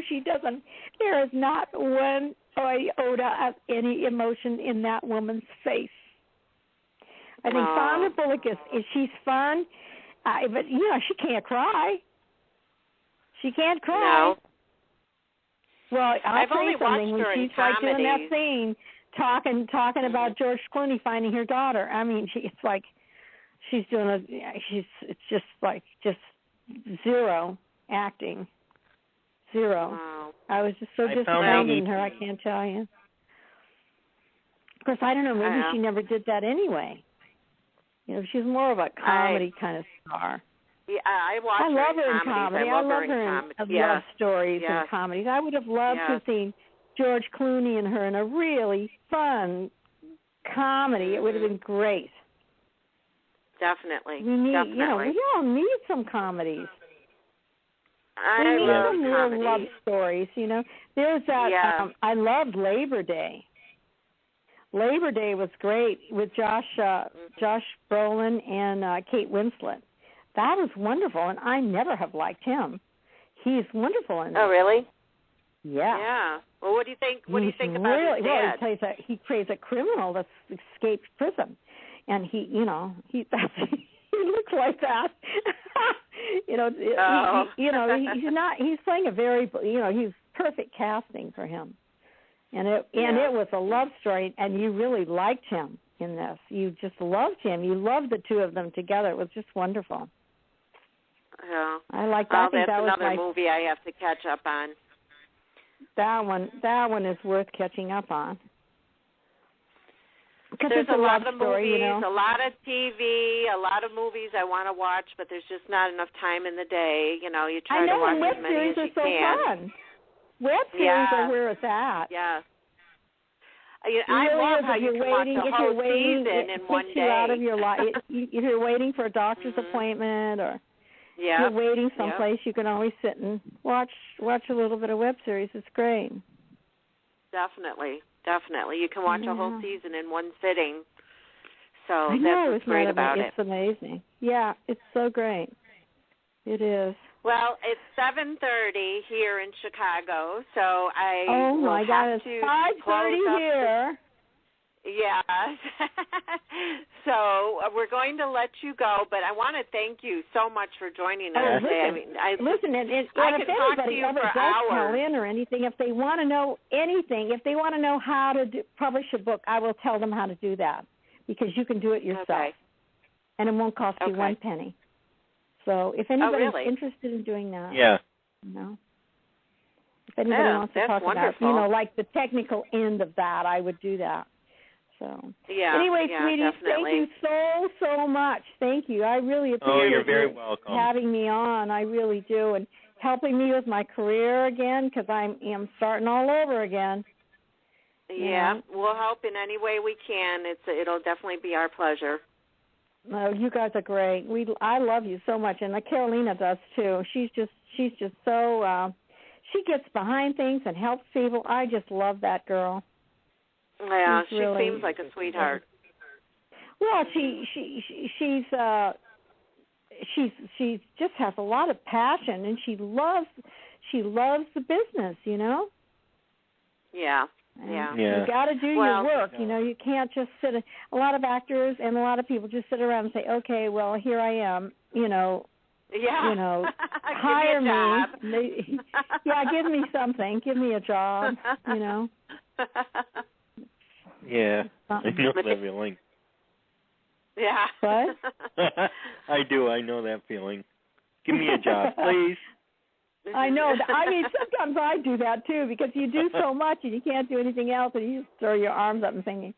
she doesn't. There is not one iota of any emotion in that woman's face. I think Sandra Bullock she's fun. But, she can't cry. She can't cry. No. Well, I've only watched when her she's in like doing that scene, talking about George Clooney finding her daughter. I mean, it's like she's doing it's just zero acting. Zero. Wow. I was just so disappointed in her, I can't tell you. Of course, I don't know, maybe she never did that anyway. She's more of a comedy kind of star. Yeah, I love her in comedy. I love her in love stories and comedies. I would have loved to have seen George Clooney and her in a really fun comedy. It would have been great. Definitely. We all need some comedies. We need some real love stories. There's that. I loved Labor Day. Labor Day was great with Josh Brolin and Kate Winslet. That was wonderful, and I never have liked him. He's wonderful in it. Oh, really? Yeah. Yeah. Well, what do you think? What do you think about his dad? Well, he plays a criminal that's escaped prison, and he looks like that. He's not. He's playing a very. He's perfect casting for him. And it was a love story, and you really liked him in this. You just loved him. You loved the two of them together. It was just wonderful. Yeah. I like that. That's another movie I have to catch up on. That one is worth catching up on. There's a lot of movies, a lot of TV, a lot of movies I want to watch, but there's just not enough time in the day. You try to watch as many as you can. Fun. Web series are where it's at. Yeah. I love how you can watch a whole season in one day. Out of your life. If you're waiting for a doctor's appointment or you're waiting someplace, you can always sit and watch a little bit of web series. It's great. Definitely. You can watch a whole season in one sitting. So that's what's great about it. It's amazing. Yeah, it's so great. It is. Well, it's 7:30 here in Chicago, so I will have to 5:30 here. Yes. So we're going to let you go, but I want to thank you so much for joining us today. Listen, and if anybody ever does call in or anything, if they want to know anything, if they want to know how to publish a book, I will tell them how to do that because you can do it yourself, and it won't cost you one penny. So if anybody's interested in doing that, if anybody wants to talk about, like the technical end of that, I would do that. So anyway, sweetie, definitely. Thank you so much. Thank you. I really appreciate you're very welcome. Having me on. I really do, and helping me with my career again because I am starting all over again. Yeah, we'll help in any way we can. It'll definitely be our pleasure. No, you guys are great. I love you so much, and Carolina does too. She's just so she gets behind things and helps people. I just love that girl. Yeah, she seems like a sweetheart. Well, she just has a lot of passion, and she loves the business. Yeah. You got to do your work. You can't just sit. A lot of actors and a lot of people just sit around and say, "Okay, well, here I am." Hire me. Give me something. Give me a job. Yeah, I know that feeling. Yeah. What? I do. I know that feeling. Give me a job, please. I know. I mean, sometimes I do that, too, because you do so much and you can't do anything else, and you just throw your arms up and thinking,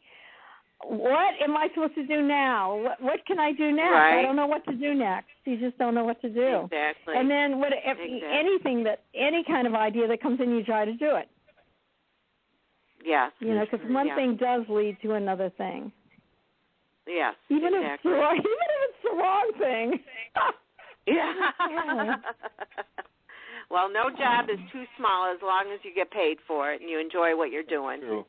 what am I supposed to do now? What can I do next? Right. I don't know what to do next. You just don't know what to do. Exactly. And then any kind of idea that comes in, you try to do it. Yes. Because one thing does lead to another thing. Yes. Even exactly. if it's the wrong thing. Yeah. Well, no job is too small as long as you get paid for it and you enjoy what you're doing. True.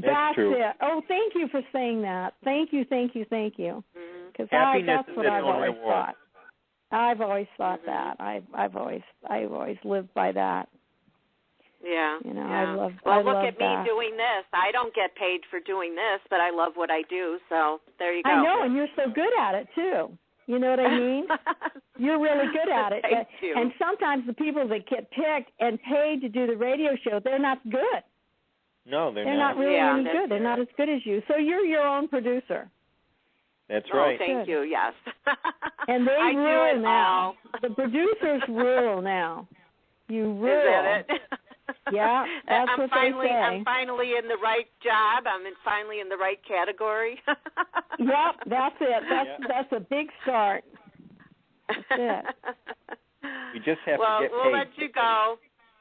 That's true. it. Oh, thank you for saying that. Thank you. Because that's what I've always thought. I've always thought that. I've always lived by that. Yeah. You know, yeah. I look love at me doing this. I don't get paid for doing this, but I love what I do. So there you go. I know, and you're so good at it too. You know what I mean? You're really good at it. Thank you. And sometimes the people that get picked and paid to do the radio show, they're not good. No, they're not really any good. They're not as good as you. So you're your own producer. That's right. Thank you, yes. And they rule now. The producers rule now. You rule. Is that it? Yeah, that's what they say. I'm finally in the right job. I'm finally in the right category. Yep, that's it. That's a big start. That's it. You just have to get paid. We'll let you go.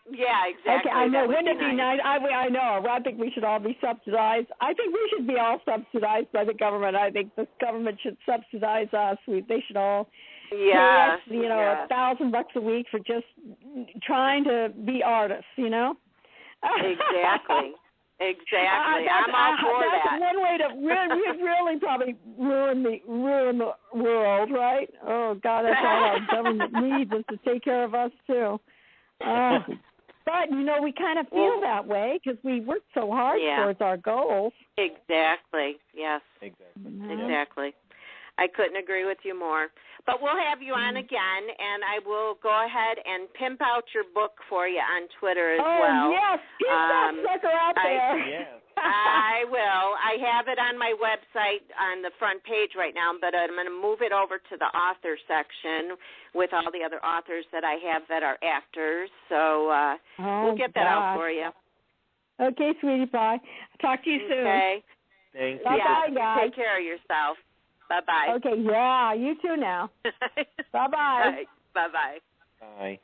Yeah, exactly. Okay, I know. Wouldn't it be nice? I know. I think we should all be subsidized. I think we should be all subsidized by the government. I think the government should subsidize us. They should all pay us, $1,000 a week for just trying to be artists, you know? Exactly. I'm all for that. That's one way to really probably ruin the world, right? Oh, God, that's all our government needs is to take care of us, too. But, you know, we kind of feel that way because we work so hard towards our goals. Exactly. Yes. Exactly. I couldn't agree with you more. But we'll have you on again, and I will go ahead and pimp out your book for you on Twitter as well. Oh, yes. Get that sucker out there. I will. I have it on my website on the front page right now, but I'm going to move it over to the author section with all the other authors that I have that are actors. So we'll get that out for you. Okay, sweetie pie. Talk to you soon. Okay. Thank you. Bye-bye, guys. Take care of yourself. Bye-bye. Okay, yeah, you too now. Bye-bye. Bye-bye. Bye.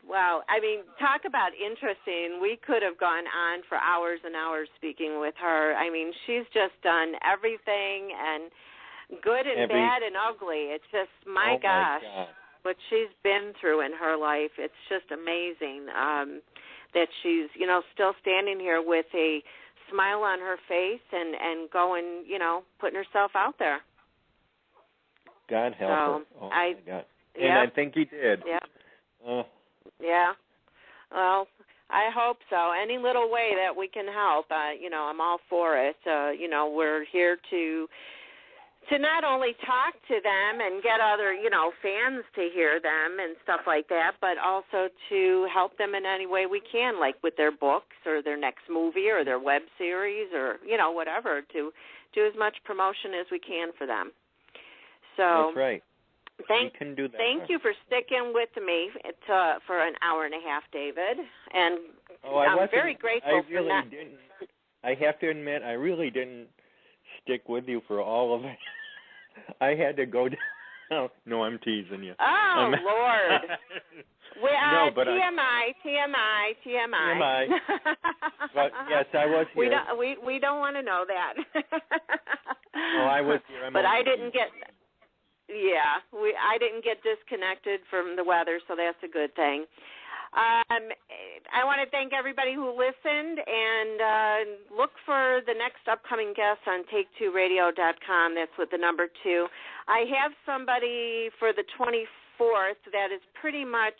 Wow. I mean, talk about interesting. We could have gone on for hours and hours speaking with her. I mean, she's just done everything, and good and bad and ugly. It's just, my gosh, what she's been through in her life. It's just amazing that she's, still standing here with a smile on her face and going, putting herself out there. God help her. Oh, my God. And I think he did. Yeah. Yeah. Well, I hope so. Any little way that we can help, I'm all for it. We're here to not only talk to them and get other, fans to hear them and stuff like that, but also to help them in any way we can, like with their books or their next movie or their web series or, whatever, to do as much promotion as we can for them. So that's right. Thank you for sticking with me for an hour and a half, David. And I'm very grateful for that. I have to admit, I really didn't stick with you for all of it. I had to go down. No, I'm teasing you. Oh, Lord. No, but TMI. But, yes, I was here. We don't want to know that. I was here. But I didn't get... Yeah, I didn't get disconnected from the weather, so that's a good thing. I want to thank everybody who listened, and look for the next upcoming guests on take2radio.com. That's with the number 2. I have somebody for the 24th that is pretty much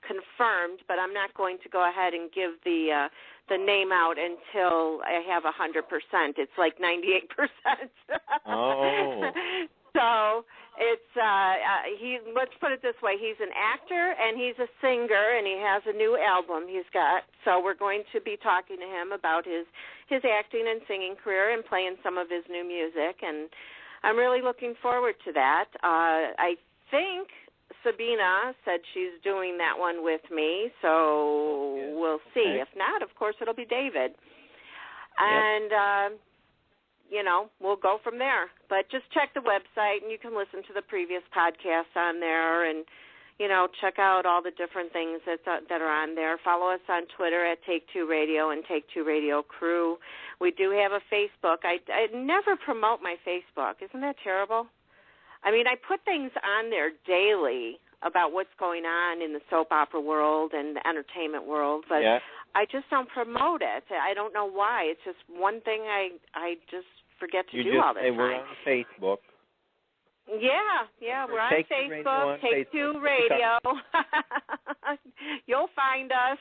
confirmed, but I'm not going to go ahead and give the name out until I have 100%. It's like 98%. Oh. So it's let's put it this way. He's an actor and he's a singer and he has a new album he's got. So we're going to be talking to him about his acting and singing career and playing some of his new music. And I'm really looking forward to that. I think Sabina said she's doing that one with me, so we'll see. Okay. If not, of course, it'll be David. And we'll go from there. But just check the website, and you can listen to the previous podcasts on there and, check out all the different things that are on there. Follow us on Twitter at Take Two Radio and Take Two Radio Crew. We do have a Facebook. I never promote my Facebook. Isn't that terrible? I mean, I put things on there daily about what's going on in the soap opera world and the entertainment world, but I just don't promote it. I don't know why. It's just one thing I just forget to do all the time. We're on Facebook. Yeah, we're on Facebook, Take Two Radio. You'll find us.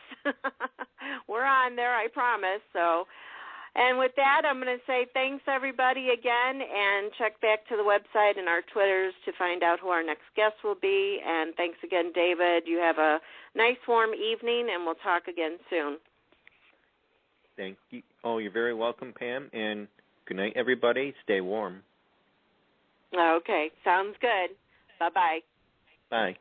We're on there, I promise. So, and with that, I'm going to say thanks, everybody, again, and check back to the website and our Twitters to find out who our next guest will be. And thanks again, David. You have a nice, warm evening, and we'll talk again soon. Thank you. Oh, you're very welcome, Pam, and good night, everybody. Stay warm. Okay, sounds good. Bye-bye. Bye.